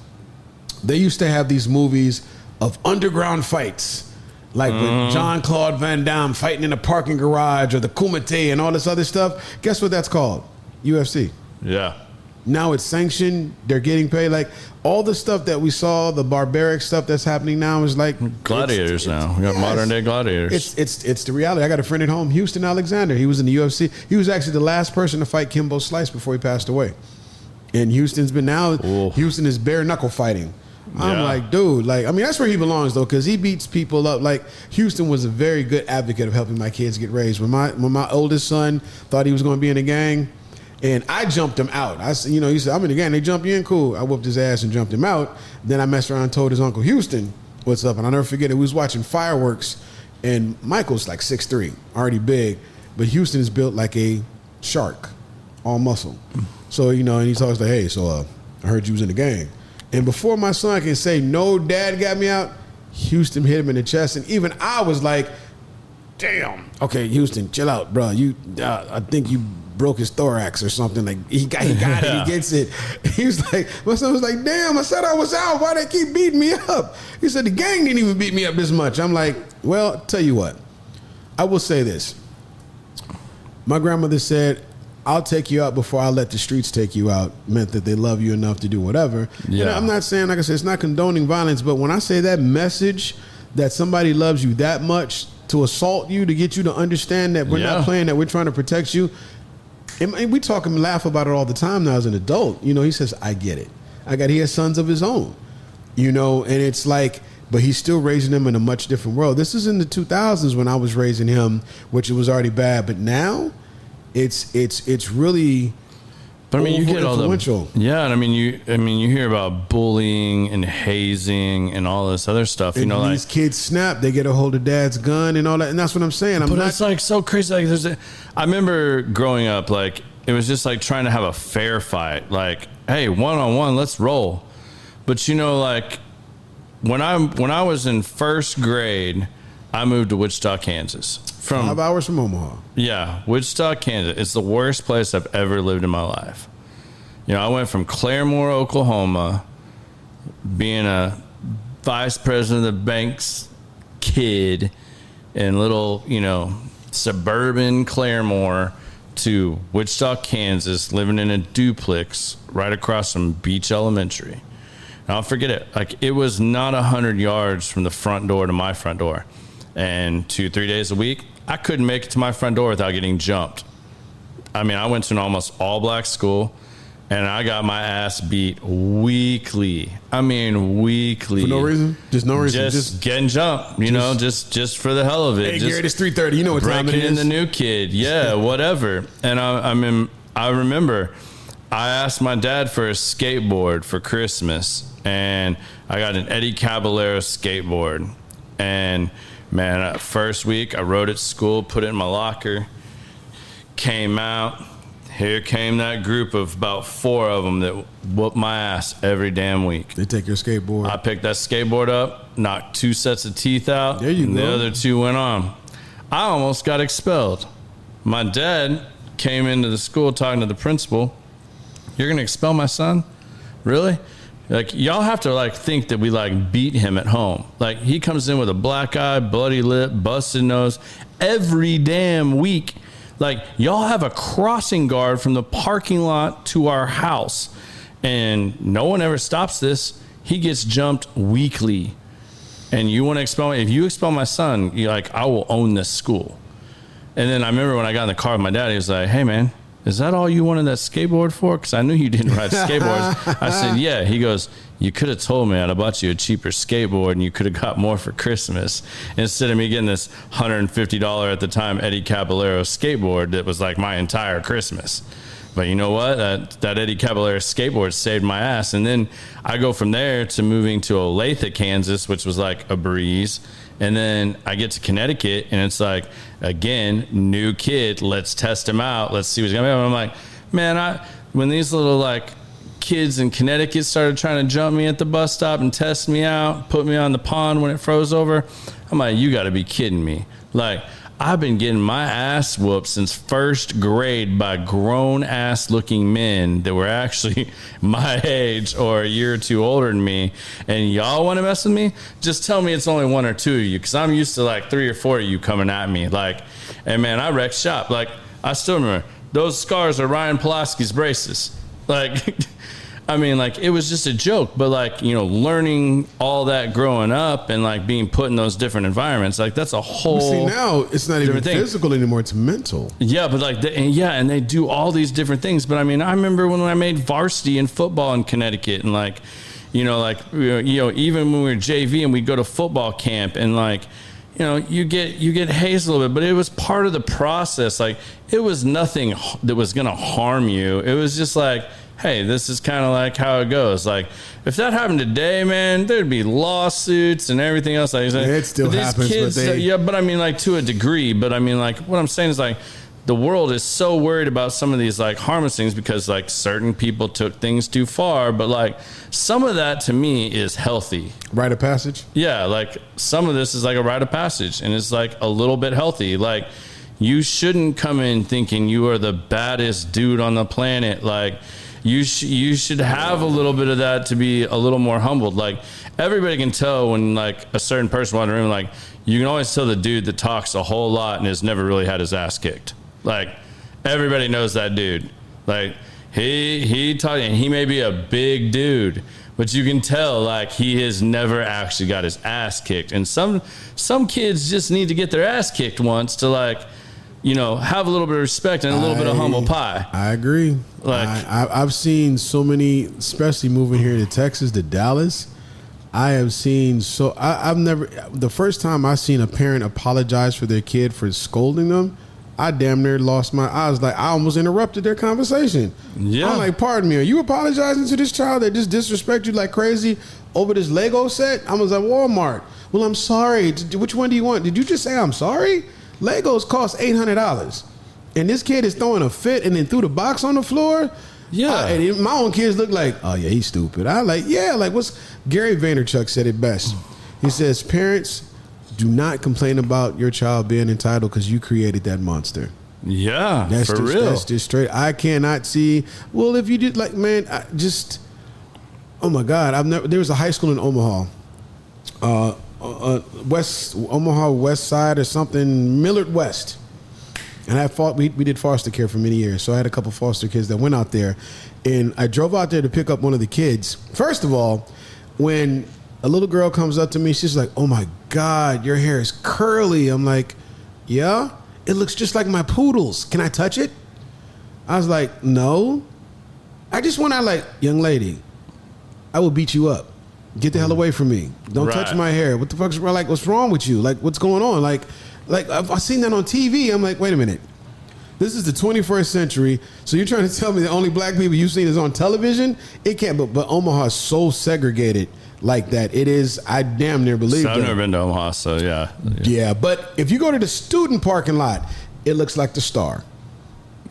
S2: they used to have these movies of underground fights, like with Jean-Claude Van Damme fighting in a parking garage, or the Kumite and all this other stuff. Guess what that's called? UFC.
S1: Yeah.
S2: Now it's sanctioned. They're getting paid. Like all the stuff that we saw, the barbaric stuff that's happening now is like
S1: Gladiators now. We got modern day gladiators.
S2: It's the reality. I got a friend at home, Houston Alexander. He was in the UFC. He was actually the last person to fight Kimbo Slice before he passed away. And Houston is bare knuckle fighting. I'm like, dude, like, I mean, that's where he belongs though, because he beats people up. Like Houston was a very good advocate of helping my kids get raised. When my oldest son thought he was going to be in a gang, and I jumped him out. I said, he said, I'm in the gang. They jump you in, cool. I whooped his ass and jumped him out. Then I messed around and told his uncle Houston what's up. And I'll never forget it. We was watching fireworks, and Michael's like 6'3", already big, but Houston is built like a shark, all muscle. So, and he talks like, hey, so I heard you was in the gang. And before my son can say, no, dad got me out, Houston hit him in the chest. And even I was like, damn. Okay, Houston, chill out, bro. I think you broke his thorax or something. Like he got it, he gets it. He was like, my son was like, damn, I said I was out. Why they keep beating me up? He said the gang didn't even beat me up this much. I'm like, well, tell you what, I will say this. My grandmother said, I'll take you out before I let the streets take you out, meant that they love you enough to do whatever. Yeah. And I'm not saying, like I said, it's not condoning violence, but when I say that message that somebody loves you that much to assault you, to get you to understand that we're not playing, that we're trying to protect you. And we talk and laugh about it all the time now as an adult. He says, I get it. He has sons of his own, and it's like, but he's still raising them in a much different world. This is in the 2000s when I was raising him, which it was already bad. But now it's really,
S1: but I mean, you get all
S2: influential.
S1: And I mean, you hear about bullying and hazing and all this other stuff.
S2: And
S1: like
S2: these kids snap, they get a hold of dad's gun and all that, and that's what I'm saying.
S1: But it's like so crazy. Like I remember growing up, like it was just like trying to have a fair fight. Like, hey, 1-on-1, let's roll. But like when I was in first grade, I moved to Wichita, Kansas.
S2: 5 hours from Omaha.
S1: Yeah, Wichita, Kansas. It's the worst place I've ever lived in my life. I went from Claremore, Oklahoma, being a vice president of the bank's kid in little, suburban Claremore, to Wichita, Kansas, living in a duplex right across from Beach Elementary. And I'll forget it. Like, it was not 100 yards from the front door to my front door. And 2-3 days a week, I couldn't make it to my front door without getting jumped. I mean, I went to an almost all-black school, and I got my ass beat weekly. I mean, weekly.
S2: For no reason? Just no reason?
S1: Just getting jumped, just for the hell of it.
S2: Hey, Garrett, it's 3:30. You know what time it is.
S1: Breaking in the new kid. Yeah, whatever. And I remember I asked my dad for a skateboard for Christmas, and I got an Eddie Caballero skateboard. And man, first week I rode it to school, put it in my locker, came out. Here came that group of about 4 of them that whooped my ass every damn week.
S2: They take your skateboard.
S1: I picked that skateboard up, knocked 2 sets of teeth out,
S2: there you
S1: and
S2: go.
S1: The other 2 went on. I almost got expelled. My dad came into the school talking to the principal. You're going to expel my son? Really? Like, y'all have to, like, think that we, like, beat him at home. Like, he comes in with a black eye, bloody lip, busted nose every damn week. Like, y'all have a crossing guard from the parking lot to our house, and no one ever stops this. He gets jumped weekly. And you want to expel me? If you expel my son, you're like, I will own this school. And then I remember when I got in the car with my dad, he was like, hey, man, is that all you wanted that skateboard for? Because I knew you didn't ride skateboards. I said, yeah. He goes, you could have told me I'd have bought you a cheaper skateboard and you could have got more for Christmas. Instead of me getting this $150 at the time Eddie Caballero skateboard that was like my entire Christmas. But you know what? That Eddie Caballero skateboard saved my ass. And then I go from there to moving to Olathe, Kansas, which was like a breeze. And then I get to Connecticut, and it's like, again, new kid. Let's test him out. Let's see what's going to happen. I'm like, man, when these little like kids in Connecticut started trying to jump me at the bus stop and test me out, put me on the pond when it froze over, I'm like, you got to be kidding me. Like, I've been getting my ass whooped since first grade by grown ass looking men that were actually my age or a year or two older than me. And y'all want to mess with me? Just tell me it's only one or two of you, because I'm used to like 3 or 4 of you coming at me. Like, and man, I wrecked shop. Like, I still remember those scars are Ryan Pulaski's braces. Like, I mean, like, it was just a joke, but like, you know, learning all that growing up and like being put in those different environments, like that's a whole.
S2: See, now it's not even physical anymore; it's mental.
S1: Yeah, but like, and they do all these different things. But I mean, I remember when I made varsity in football in Connecticut, and like, you know, even when we were JV and we'd go to football camp, and like, you know, you get hazed a little bit, but it was part of the process. Like, it was nothing that was gonna harm you. It was just like, hey, this is kind of like how it goes. Like, if that happened today, man, there'd be lawsuits and everything else. Like,
S2: it still happens,
S1: kids, but I mean, like, to a degree. But I mean, like, what I'm saying is, like, the world is so worried about some of these, like, harmless things because, like, certain people took things too far. But, like, some of that, to me, is healthy.
S2: Rite of passage?
S1: Yeah, like, some of this is like a rite of passage, and it's, like, a little bit healthy. Like, you shouldn't come in thinking you are the baddest dude on the planet. Like, you should have a little bit of that to be a little more humbled. Like, everybody can tell when like a certain person walks in the room, like, you can always tell the dude that talks a whole lot and has never really had his ass kicked. Like, everybody knows that dude. Like, he talking, and he may be a big dude, but you can tell like he has never actually got his ass kicked. And some kids just need to get their ass kicked once to, like, you know, have a little bit of respect and a little bit of humble pie.
S2: I agree. Like, I've seen so many, especially moving here to Texas, to Dallas. I have seen I've never, the first time I seen a parent apologize for their kid for scolding them, I damn near lost I was like, I almost interrupted their conversation. Yeah. I'm like, pardon me, are you apologizing to this child that just disrespect you like crazy over this Lego set? I was at Walmart. Well, I'm sorry. Which one do you want? Did you just say I'm sorry? Legos cost $800, and this kid is throwing a fit and then threw the box on the floor. Yeah, and my own kids look like, oh yeah, he's stupid. I like, yeah, like what's Gary Vaynerchuk said it best. He says, parents, do not complain about your child being entitled because you created that monster.
S1: Yeah, that's for real.
S2: That's just straight. I cannot see. Well, if you did, like, man, oh my God, there was a high school in Omaha. Omaha West Side or something, Millard West, and we did foster care for many years, so I had a couple foster kids that went out there, and I drove out there to pick up one of the kids. First of all, when a little girl comes up to me, she's like, oh my God, your hair is curly. I'm like, yeah, it looks just like my poodle's. Can I touch it? I was like, no, I just want to, like, young lady, I will beat you up. Get the hell away from me. Don't touch my hair. What the fuck's wrong? Like, what's wrong with you? Like, what's going on? Like I've seen that on TV. I'm like, wait a minute. This is the 21st century. So you're trying to tell me the only black people you've seen is on television? It can't, but Omaha is so segregated like that. It is, I damn near believe
S1: I've never been to Omaha, so yeah.
S2: Yeah, but if you go to the student parking lot, it looks like the Star.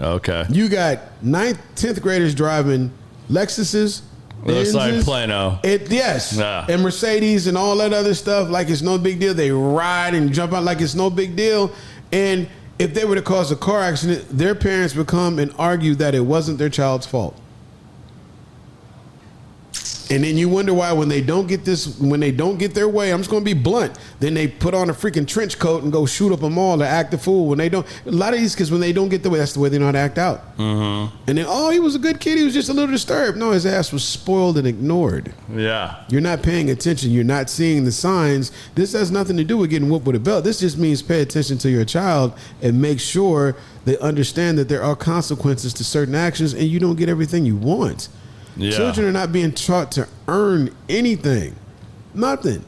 S1: Okay.
S2: You got 9th, 10th graders driving Lexuses.
S1: It looks like Plano.
S2: Yes. Yeah. And Mercedes and all that other stuff, like it's no big deal. They ride and jump out like it's no big deal. And if they were to cause a car accident, their parents would come and argue that it wasn't their child's fault. And then you wonder why when they don't get their way, I'm just going to be blunt, then they put on a freaking trench coat and go shoot up a mall to act the fool. When they don't, a lot of these kids, when they don't get their way, that's the way they know how to act out. Mm-hmm. And then, oh, he was a good kid, he was just a little disturbed. No, his ass was spoiled and ignored.
S1: Yeah.
S2: You're not paying attention. You're not seeing the signs. This has nothing to do with getting whooped with a belt. This just means pay attention to your child and make sure they understand that there are consequences to certain actions and you don't get everything you want. Yeah. Children are not being taught to earn anything. Nothing.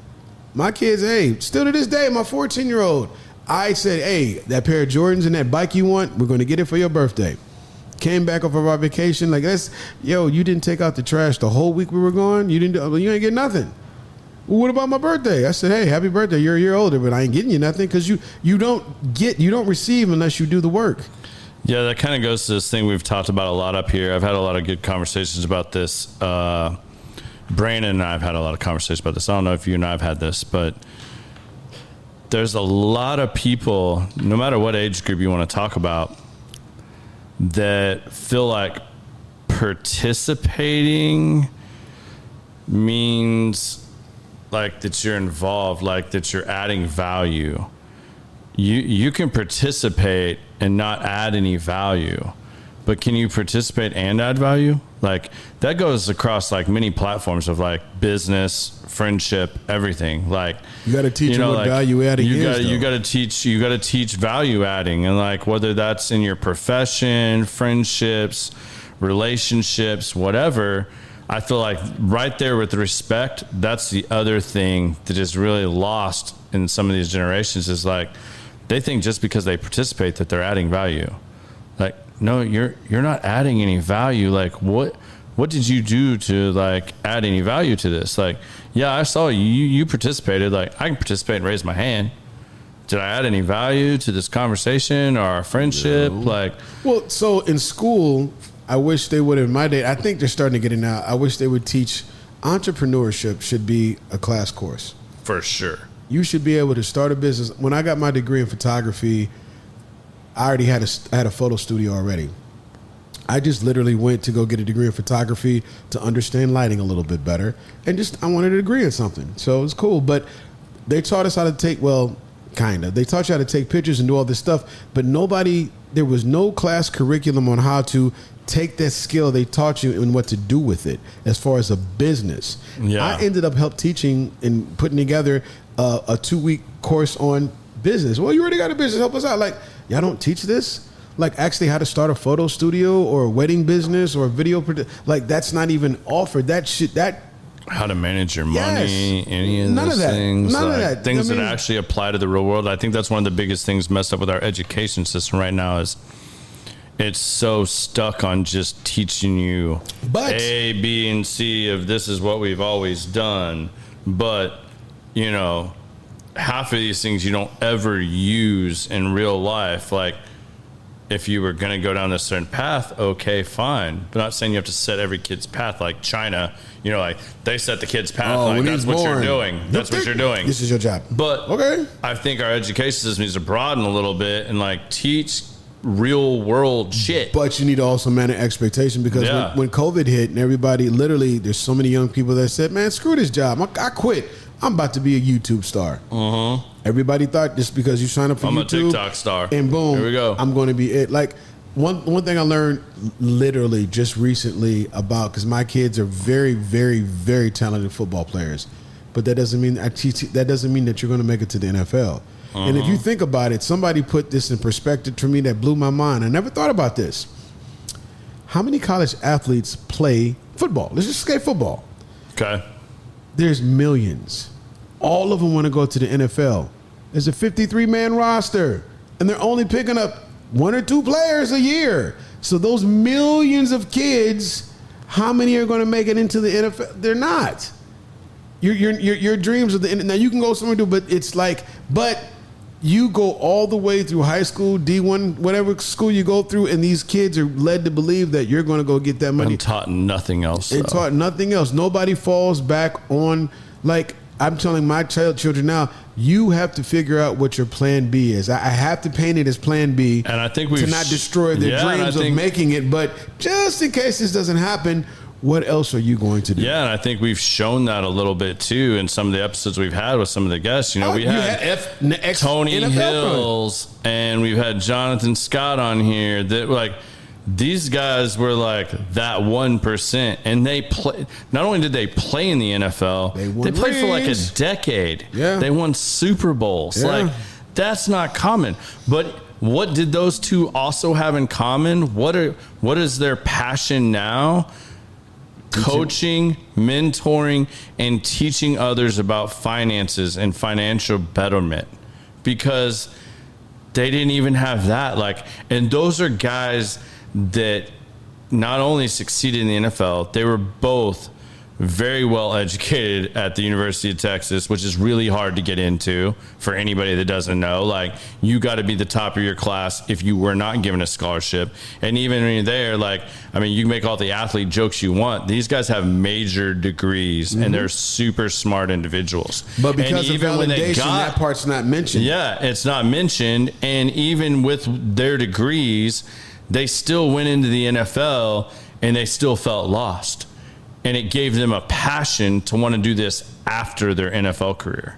S2: My kids, hey, still to this day, my 14-year-old, I said, hey, that pair of Jordans and that bike you want, we're going to get it for your birthday. Came back off of our vacation, like, you didn't take out the trash the whole week we were gone? You ain't get nothing. Well, what about my birthday? I said, hey, happy birthday. You're a year older, but I ain't getting you nothing because you don't receive unless you do the work.
S1: Yeah, that kind of goes to this thing we've talked about a lot up here. I've had a lot of good conversations about this. Brandon and I have had a lot of conversations about this. I don't know if you and I have had this, but there's a lot of people, no matter what age group you want to talk about, that feel like participating means like that you're involved, like that you're adding value. You can participate and not add any value, but can you participate and add value? Like that goes across like many platforms of like business, friendship, everything. Like
S2: you got to teach them what like value adding is.
S1: You got to teach value adding, and like whether that's in your profession, friendships, relationships, whatever. I feel like right there with respect, that's the other thing that is really lost in some of these generations is like they think just because they participate that they're adding value. Like, no, you're not adding any value. Like, what did you do to like add any value to this? Like, yeah, I saw you participated. Like, I can participate and raise my hand. Did I add any value to this conversation or our friendship? No. Like,
S2: well, so in school, I wish they would, in my day, I think they're starting to get it now. I wish they would teach entrepreneurship should be a class course.
S1: For sure.
S2: You should be able to start a business. When I got my degree in photography, I already had a photo studio already. I just literally went to go get a degree in photography to understand lighting a little bit better. And I wanted a degree in something. So it was cool. But they taught us how to take, they taught you how to take pictures and do all this stuff. But there was no class curriculum on how to take that skill they taught you and what to do with it as far as a business. Yeah. I ended up teaching and putting together a 2-week course on business. Well, you already got a business. Help us out. Like, y'all don't teach this? Like, actually how to start a photo studio or a wedding business or a video like, that's not even offered. How
S1: to manage your money, any of those things. None of that. Things that actually apply to the real world. I think that's one of the biggest things messed up with our education system right now is it's so stuck on just teaching you A, B, and C of this is what we've always done. But, half of these things you don't ever use in real life. Like, if you were going to go down a certain path, okay, fine. But not saying you have to set every kid's path like China. Like they set the kid's path. Like that's what you're doing. That's what you're doing.
S2: This is your job.
S1: But okay, I think our education system needs to broaden a little bit and like teach real world shit.
S2: But you need to also manage expectation because when COVID hit and everybody literally, there's so many young people that said, man, screw this job. I quit. I'm about to be a YouTube star. Uh-huh. Everybody thought just because you sign up for YouTube.
S1: I'm a TikTok star.
S2: And boom,
S1: here we go.
S2: I'm going to be it. Like one thing I learned literally just recently because my kids are very, very, very talented football players. But that doesn't mean that you're going to make it to the NFL. Uh-huh. And if you think about it, somebody put this in perspective for me that blew my mind. I never thought about this. How many college athletes play football? Let's just say football.
S1: Okay.
S2: There's millions. All of them want to go to the NFL. There's a 53-man roster, and they're only picking up 1 or 2 players a year. So those millions of kids, how many are going to make it into the NFL? They're not. Your dreams of the now you can go somewhere to, but it's like, but you go all the way through high school, D1, whatever school you go through, and these kids are led to believe that you're going to go get that money.
S1: And taught nothing else.
S2: And taught nothing else. Nobody falls back on, like, I'm telling my children now, you have to figure out what your plan B is. I have to paint it as plan B,
S1: and I think
S2: to not destroy their dreams of making it. But just in case this doesn't happen, what else are you going to do?
S1: Yeah, and I think we've shown that a little bit too in some of the episodes we've had with some of the guests. You know, we had Tony NFL Hills and we've had Jonathan Scott on here that like these guys were like that 1%, and they play. Not only did they play in the NFL, they played for like a decade.
S2: Yeah,
S1: they won Super Bowls. Yeah. Like that's not common. But what did those two also have in common? What is their passion now? Coaching, mentoring, and teaching others about finances and financial betterment, because they didn't even have that. Like, and those are guys that not only succeeded in the NFL, they were both very well educated at the University of Texas, which is really hard to get into for anybody that doesn't know. Like, you got to be the top of your class if you were not given a scholarship. And even when you're there, like, I mean, you can make all the athlete jokes you want. These guys have major degrees, and they're super smart individuals.
S2: But because of validation, that part's not mentioned.
S1: Yeah, it's not mentioned. And even with their degrees, they still went into the NFL, and they still felt lost. And it gave them a passion to want to do this after their NFL career.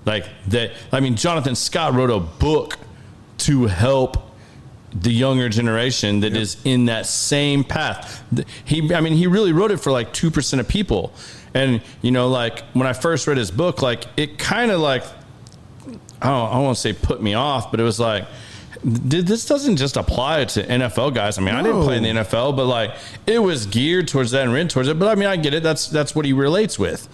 S1: Like that, I mean, Jonathan Scott wrote a book to help the younger generation that is in that same path. He really wrote it for like 2% of people. And, you know, like when I first read his book, like it kind of like, I don't want to say put me off, but it was like, this doesn't just apply to NFL guys. I mean, I didn't play in the NFL, but like it was geared towards that and written towards it. But I mean, I get it. That's what he relates with.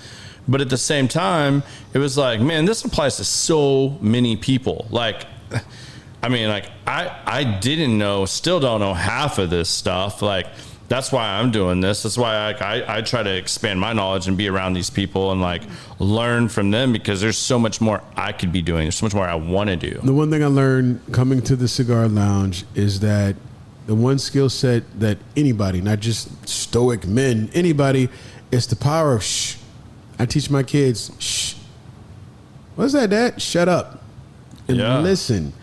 S1: But at the same time, it was like, man, this applies to so many people. Like, I mean, like I didn't know, still don't know half of this stuff. Like, that's why I'm doing this. That's why I try to expand my knowledge and be around these people and like learn from them, because there's so much more I could be doing. There's so much more I want to do.
S2: The one thing I learned coming to the cigar lounge is that the one skill set that anybody, not just stoic men, anybody, is the power of shh. I teach my kids, shh. What's that, Dad? Shut up and listen.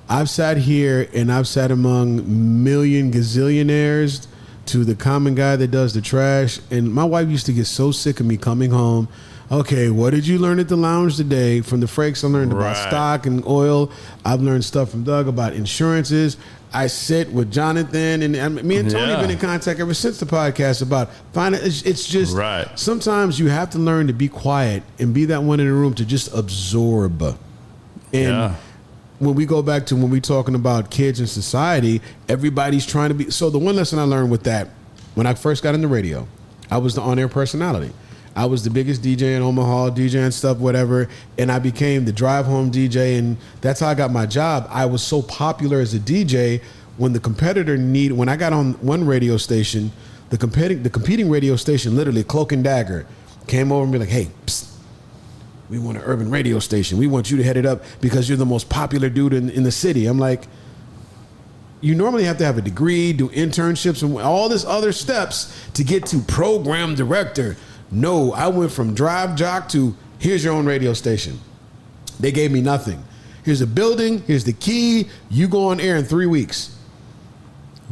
S2: I've sat here and I've sat among million gazillionaires to the common guy that does the trash. And my wife used to get so sick of me coming home. Okay, what did you learn at the lounge today? From the Frakes, I learned about stock and oil. I've learned stuff from Doug about insurances. I sit with Jonathan, and me and Tony have been in contact ever since the podcast about finance. It's just sometimes you have to learn to be quiet and be that one in the room to just absorb. And when we go back to when we're talking about kids in society, everybody's trying to be. So the one lesson I learned with that, when I first got in the radio, I was the on-air personality. I was the biggest DJ in Omaha, DJing stuff, whatever, and I became the drive-home DJ, and that's how I got my job. I was so popular as a DJ when the competitor when I got on one radio station, the competing radio station, literally Cloak and Dagger, came over and be like, hey, psst, we want an urban radio station. We want you to head it up because you're the most popular dude in the city. I'm like, you normally have to have a degree, do internships, and all this other steps to get to program director. No, I went from drive jock to here's your own radio station. They gave me nothing. Here's a building. Here's the key. You go on air in 3 weeks.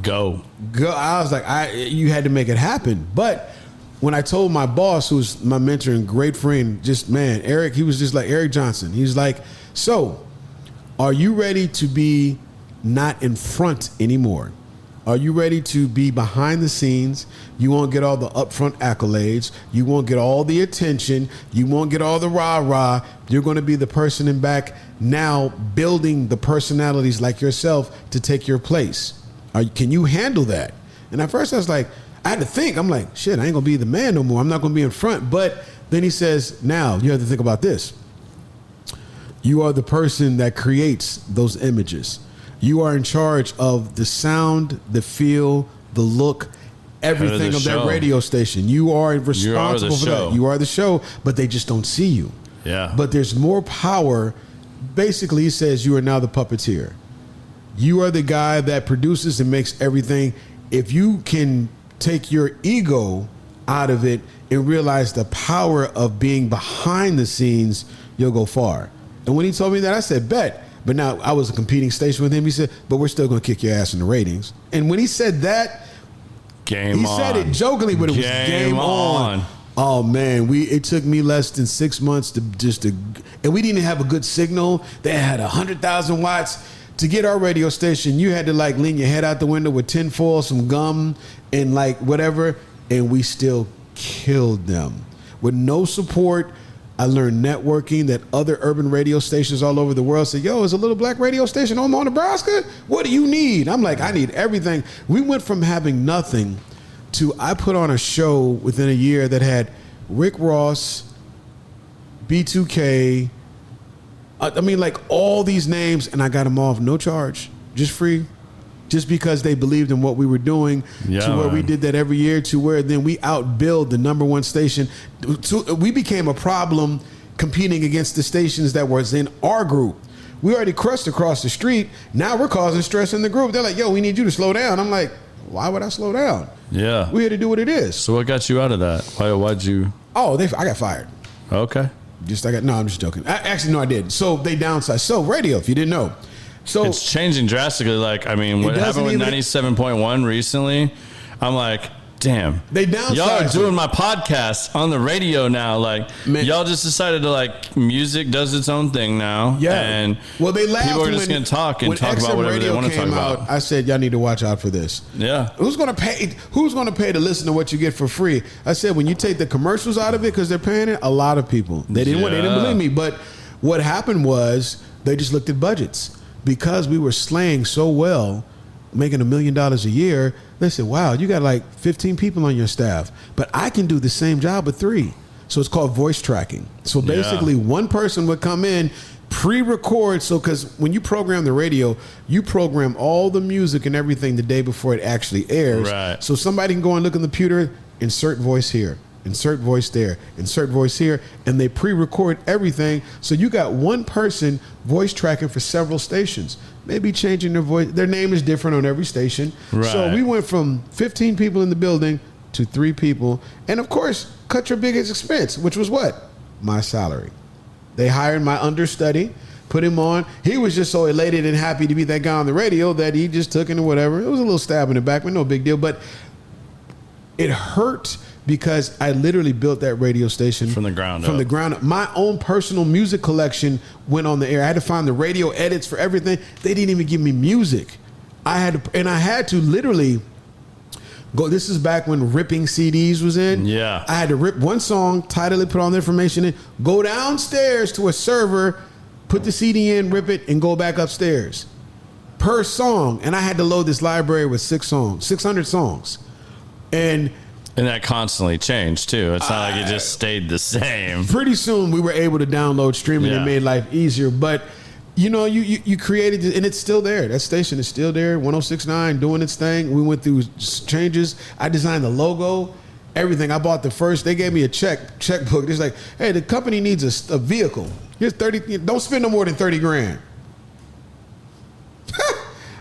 S1: Go.
S2: I was like, you had to make it happen. But when I told my boss, who's my mentor and great friend, Eric, he was just like Eric Johnson. He's like, so are you ready to be not in front anymore? Are you ready to be behind the scenes? You won't get all the upfront accolades. You won't get all the attention. You won't get all the rah-rah. You're going to be the person in back now building the personalities like yourself to take your place. Can you handle that? And at first I was like, I had to think. I'm like, shit, I ain't going to be the man no more. I'm not going to be in front. But then he says, now you have to think about this. You are the person that creates those images. You are in charge of the sound, the feel, the look, everything of that radio station. You are responsible for that. You are the show, but they just don't see you.
S1: Yeah.
S2: But there's more power. Basically, he says you are now the puppeteer. You are the guy that produces and makes everything. If you can take your ego out of it and realize the power of being behind the scenes, you'll go far. And when he told me that, I said, bet. But now I was a competing station with him. He said, but we're still going to kick your ass in the ratings. And when he said that, he said it jokingly, but it was game on. Oh man, it took me less than 6 months and we didn't have a good signal. They had 100,000 watts. To get our radio station, you had to like lean your head out the window with tinfoil, some gum, and like whatever, and we still killed them. With no support, I learned networking that other urban radio stations all over the world said, yo, is a little black radio station in Omaha, Nebraska? What do you need? I'm like, I need everything. We went from having nothing to I put on a show within a year that had Rick Ross, B2K, I mean, like all these names, and I got them off no charge, just free, just because they believed in what we were doing. To where we did that every year, to where then we outbilled the number one station. We became a problem competing against the stations that was in our group. We already crushed across the street. Now we're causing stress in the group. They're like, yo, we need you to slow down. I'm like, why would I slow down?
S1: Yeah.
S2: We had to do what it is.
S1: So what got you out of that? Why'd you?
S2: Oh, I got fired.
S1: Okay.
S2: No, I'm just joking. Actually, no, I did. So they downsized. So radio, if you didn't know. So
S1: it's changing drastically. Like, I mean, what happened with 97.1 recently, I'm like, damn.
S2: They downsized.
S1: Y'all are doing my podcast on the radio now. Like, man, y'all just decided to, like, music does its own thing now.
S2: Yeah.
S1: And
S2: well, they laughed
S1: people are just going to talk about whatever they want to talk about.
S2: I said, y'all need to watch out for this.
S1: Yeah.
S2: Who's going to pay to listen to what you get for free? I said, when you take the commercials out of it because they're paying it, a lot of people. They didn't believe me. But what happened was they just looked at budgets. Because we were slaying so well, making $1 million a year, they said, wow, you got like 15 people on your staff, but I can do the same job with 3. So it's called voice tracking. So basically one person would come in, pre-record. So because when you program the radio, you program all the music and everything the day before it actually airs.
S1: Right.
S2: So somebody can go and look on the computer, insert voice here, insert voice there, insert voice here, and they pre-record everything. So you got one person voice tracking for several stations, maybe changing their voice. Their name is different on every station. Right. So we went from 15 people in the building to 3 people. And of course, cut your biggest expense, which was what? My salary. They hired my understudy, put him on. He was just so elated and happy to be that guy on the radio that he just took it or whatever. It was a little stab in the back, but no big deal. But it hurt because I literally built that radio station
S1: from the ground up.
S2: My own personal music collection went on the air. I had to find the radio edits for everything. They didn't even give me music. I had to literally go. This is back when ripping CDs was in.
S1: Yeah.
S2: I had to rip one song, title it, put all the information in, go downstairs to a server, put the CD in, rip it, and go back upstairs per song. And I had to load this library with 600 songs. And
S1: that constantly changed too. It's not like it just stayed the same.
S2: Pretty soon we were able to download streaming and it made life easier. But you know, you created it, and it's still there. That station is still there, 106.9, doing its thing. We went through changes. I designed the logo, everything. I bought the first. They gave me a checkbook. It's like, hey, the company needs a vehicle. Here's 30. Don't spend no more than 30 grand.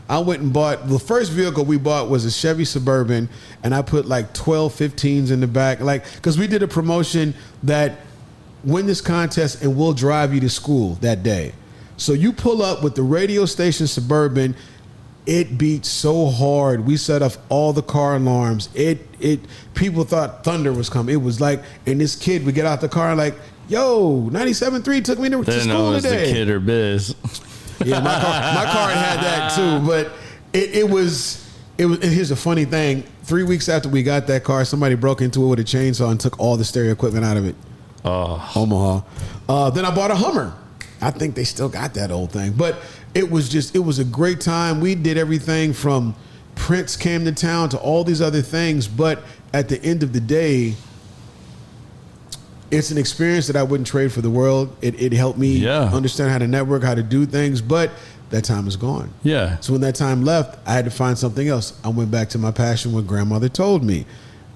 S2: I went and bought, the first vehicle we bought was a Chevy Suburban, and I put like 12 15s in the back. Like, because we did a promotion that win this contest and we'll drive you to school that day. So you pull up with the radio station Suburban, it beat so hard. We set off all the car alarms. People thought thunder was coming. It was like, and this kid would get out the car like, yo, 97.3 took me to school today.
S1: Didn't know it was the Kid or Biz.
S2: Yeah, my car had that too, but it was. Here's a funny thing: 3 weeks after we got that car, somebody broke into it with a chainsaw and took all the stereo equipment out of it.
S1: Oh,
S2: Omaha. Then I bought a Hummer. I think they still got that old thing, but it was a great time. We did everything from Prince came to town to all these other things, but at the end of the day, it's an experience that I wouldn't trade for the world. It helped me understand how to network, how to do things, but that time is gone.
S1: Yeah.
S2: So when that time left, I had to find something else. I went back to my passion, what grandmother told me.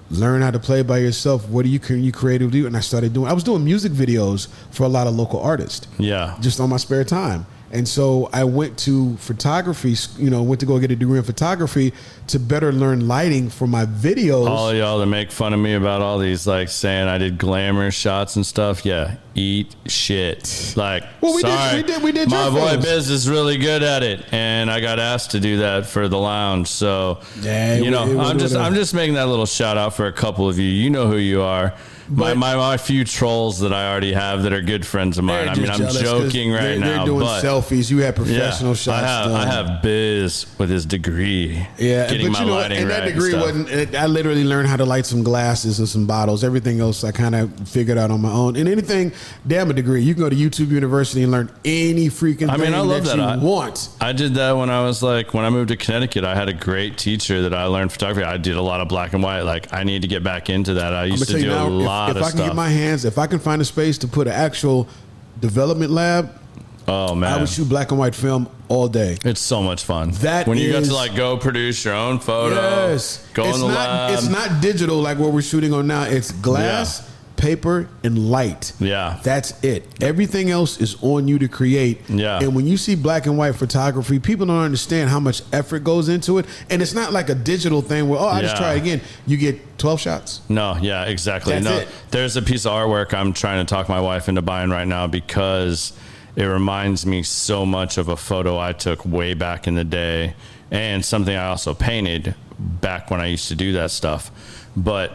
S2: Learn how to play by yourself. What can you creatively do? And I was doing music videos for a lot of local artists.
S1: Yeah.
S2: Just on my spare time. And so I went to photography, went to go get a degree in photography to better learn lighting for my videos.
S1: All y'all that make fun of me about all these, like, saying I did glamour shots and stuff. Yeah, eat shit. Like,
S2: well, we
S1: sorry,
S2: did.
S1: My boy
S2: films.
S1: Biz is really good at it, and I got asked to do that for the lounge. So, I'm just making that little shout out for a couple of you. You know who you are. My few trolls that I already have that are good friends of mine. I mean, I'm joking right now.
S2: They're doing selfies. You had professional shots.
S1: I have Biz with his degree.
S2: Yeah,
S1: getting my lighting
S2: and
S1: right.
S2: That degree wasn't. I literally learned how to light some glasses and some bottles. Everything else I kind of figured out on my own. And anything, damn a degree. You can go to YouTube University and learn any freaking thing
S1: I love that
S2: you want.
S1: I did that when I moved to Connecticut. I had a great teacher that I learned photography. I did a lot of black and white. Like, I need to get back into that. I used to do a lot of stuff.
S2: If I can get my hands, if I can find a space to put an actual development lab,
S1: oh man,
S2: I would shoot black and white film all day.
S1: It's so much fun.
S2: When
S1: you got to like go produce your own photo.
S2: Yes,
S1: go in the lab.
S2: It's not digital like what we're shooting on now. It's glass. Yeah. Paper and light.
S1: Yeah.
S2: That's it. Everything else is on you to create.
S1: Yeah.
S2: And when you see black and white photography, people don't understand how much effort goes into it. And it's not like a digital thing where, I just try it again. You get 12 shots.
S1: No, yeah, exactly.
S2: That's it.
S1: There's a piece of artwork I'm trying to talk my wife into buying right now because it reminds me so much of a photo I took way back in the day and something I also painted back when I used to do that stuff. But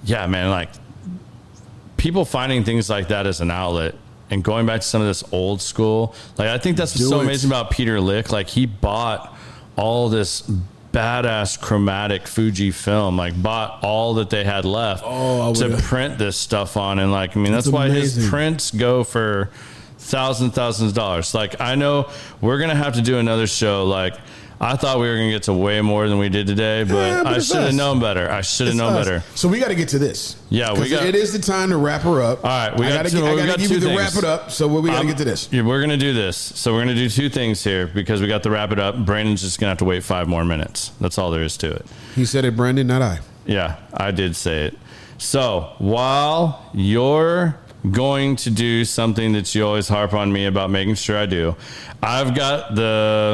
S1: yeah, man, like, people finding things like that as an outlet and going back to some of this old school, like, I think that's what's so amazing about Peter Lick. Like, he bought all this badass chromatic Fuji film, like bought all that they had left to print this stuff on. And like, I mean, that's why his prints go for thousands of dollars. Like, I know we're going to have to do another show. Like, I thought we were going to get to way more than we did today, but I should have known better. Better.
S2: So we got to get to this.
S1: Yeah,
S2: it is the time to wrap her up.
S1: All right, I got
S2: to give you the wrap it up. So we got to get to this.
S1: Yeah, we're going to do this. So we're going to do two things here because we got to wrap it up. Brandon's just going to have to wait 5 more minutes. That's all there is to it.
S2: He said it, Brandon, not I.
S1: Yeah, I did say it. So while you're going to do something that you always harp on me about making sure I do, I've got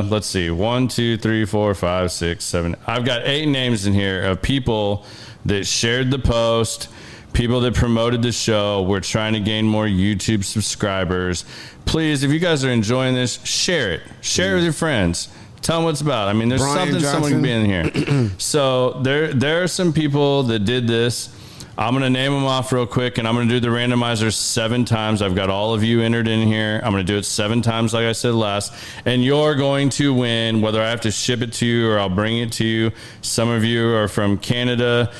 S1: let's see, 1, 2, 3, 4, 5, 6, 7. I've got 8 names in here of people that shared the post, people that promoted the show. We're trying to gain more YouTube subscribers. Please, if you guys are enjoying this, share it. Share it with your friends. Tell them what it's about. I mean, there's something someone can be in here. So there are some people that did this. I'm going to name them off real quick, and I'm going to do the randomizer 7 times. I've got all of you entered in here. I'm going to do it 7 times, like I said last. And you're going to win, whether I have to ship it to you or I'll bring it to you. Some of you are from Canada,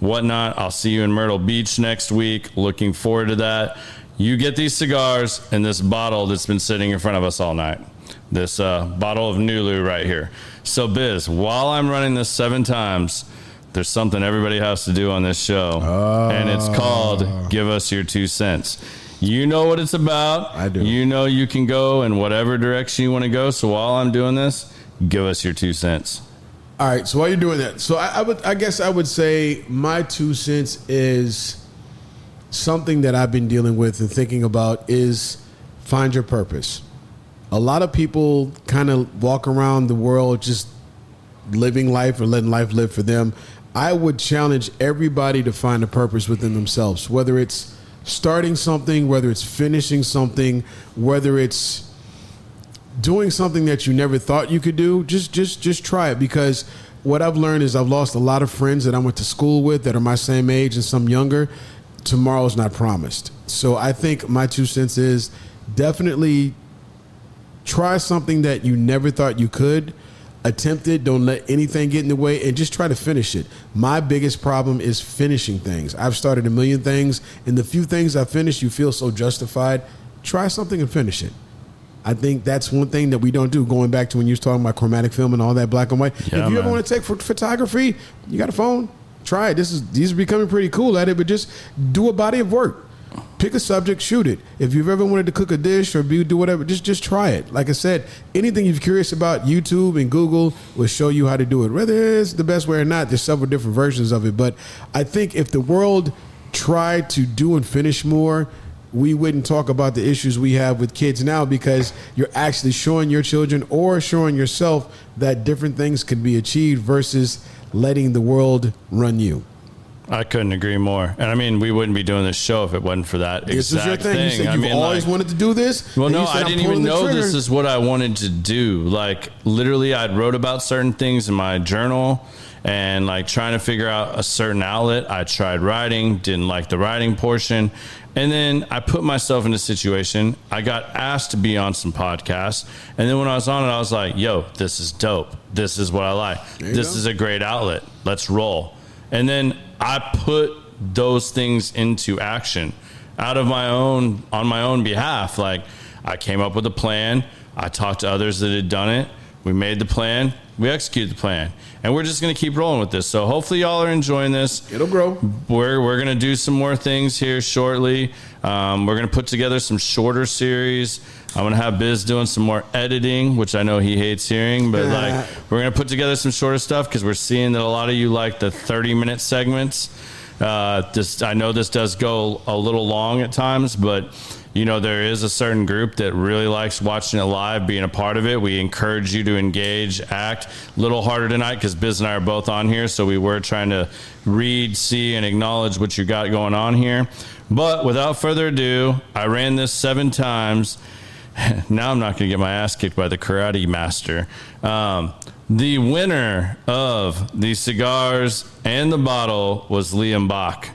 S1: whatnot. I'll see you in Myrtle Beach next week. Looking forward to that. You get these cigars and this bottle that's been sitting in front of us all night. This bottle of Nulu right here. So, Biz, while I'm running this 7 times, there's something everybody has to do on this show, and it's called Give Us Your 2 cents. You know what it's about.
S2: I do.
S1: You know you can go in whatever direction you want to go. So while I'm doing this, give us your 2 cents.
S2: All right. So while you're doing that, so I guess I would say my 2 cents is something that I've been dealing with and thinking about is find your purpose. A lot of people kind of walk around the world just living life or letting life live for them. I would challenge everybody to find a purpose within themselves, whether it's starting something, whether it's finishing something, whether it's doing something that you never thought you could do. Just try it, because what I've learned is I've lost a lot of friends that I went to school with that are my same age and some younger. Tomorrow's not promised. So I think my 2 cents is definitely try something that you never thought you could. Attempt it. Don't let anything get in the way, and just try to finish it. My biggest problem is finishing things. I've started a million things, and the few things I finish, you feel so justified. Try something and finish it. I think that's one thing that we don't do. Going back to when you was talking about chromatic film and all that black and white.
S1: Yeah,
S2: if you ever want to take photography, you got a phone. Try it. These are becoming pretty cool at it, but just do a body of work. Pick a subject, shoot it. If you've ever wanted to cook a dish or do whatever, just try it. Like I said, anything you're curious about, YouTube and Google will show you how to do it. Whether it's the best way or not, there's several different versions of it. But I think if the world tried to do and finish more, we wouldn't talk about the issues we have with kids now, because you're actually showing your children or showing yourself that different things could be achieved versus letting the world run you.
S1: I couldn't agree more. And I mean, we wouldn't be doing this show if it wasn't for that
S2: This was your
S1: exact
S2: thing.
S1: thing.
S2: You said you've always wanted to do this?
S1: Well,
S2: and
S1: no,
S2: you said,
S1: I didn't even know this is what I wanted to do. Like, literally, I'd wrote about certain things in my journal and, like, trying to figure out a certain outlet. I tried writing, didn't like the writing portion. And then I put myself in a situation. I got asked to be on some podcasts. And then when I was on it, I was like, yo, this is dope. This is what I like. This is a great outlet. Let's roll. And then I put those things into action on my own behalf. Like, I came up with a plan. I talked to others that had done it. We made the plan. We executed the plan. And we're just going to keep rolling with this. So hopefully y'all are enjoying this.
S2: It'll grow.
S1: We're going to do some more things here shortly. We're going to put together some shorter series. I'm going to have Biz doing some more editing, which I know he hates hearing, but like, we're going to put together some shorter stuff because we're seeing that a lot of you like the 30-minute segments. I know this does go a little long at times, but you know, there is a certain group that really likes watching it live, being a part of it. We encourage you to engage, act a little harder tonight because Biz and I are both on here. So we were trying to read, see, and acknowledge what you got going on here. But without further ado, I ran this 7 times. Now I'm not going to get my ass kicked by the karate master. The winner of the cigars and the bottle was Liam Bach,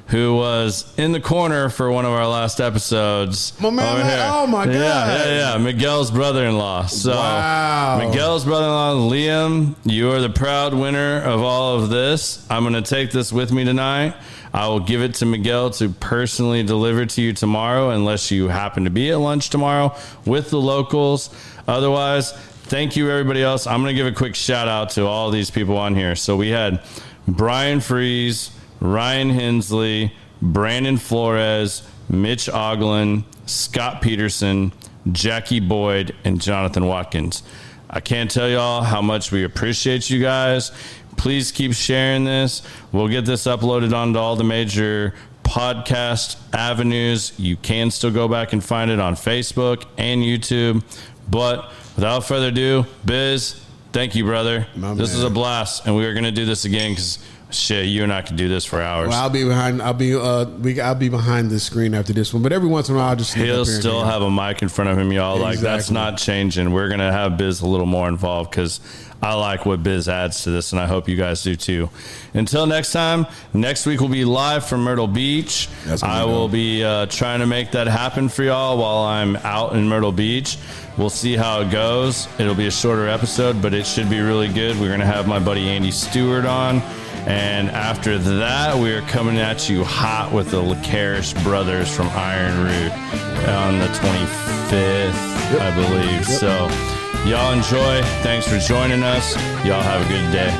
S1: who was in the corner for one of our last episodes.
S2: My man, oh my God.
S1: Yeah. Miguel's brother-in-law. So
S2: wow.
S1: Miguel's brother-in-law, Liam, you are the proud winner of all of this. I'm going to take this with me tonight. I will give it to Miguel to personally deliver to you tomorrow, unless you happen to be at lunch tomorrow with the locals. Otherwise, thank you, everybody else. I'm going to give a quick shout out to all these people on here. So we had Brian Freeze, Ryan Hensley, Brandon Flores, Mitch Oglin, Scott Peterson, Jackie Boyd, and Jonathan Watkins. I can't tell y'all how much we appreciate you guys. Please keep sharing this. We'll get this uploaded onto all the major podcast avenues. You can still go back and find it on Facebook and YouTube. But without further ado, Biz, thank you, brother. This is a blast, and we are going to do this again because shit, you and I could do this for hours.
S2: Well, I'll be behind the screen after this one, but every once in a while I'll just
S1: he'll still have a mic in front of him, y'all. Exactly. Like, that's not changing. We're gonna have Biz a little more involved because I like what Biz adds to this, and I hope you guys do too. Until next time, next week we'll be live from Myrtle Beach. I will be trying to make that happen for y'all while I'm out in Myrtle Beach. We'll see how it goes. It'll be a shorter episode, but it should be really good. We're gonna have my buddy Andy Stewart on. And after that, we are coming at you hot with the Licarish Brothers from Iron Root on the 25th, I believe. So y'all enjoy. Thanks for joining us. Y'all have a good day.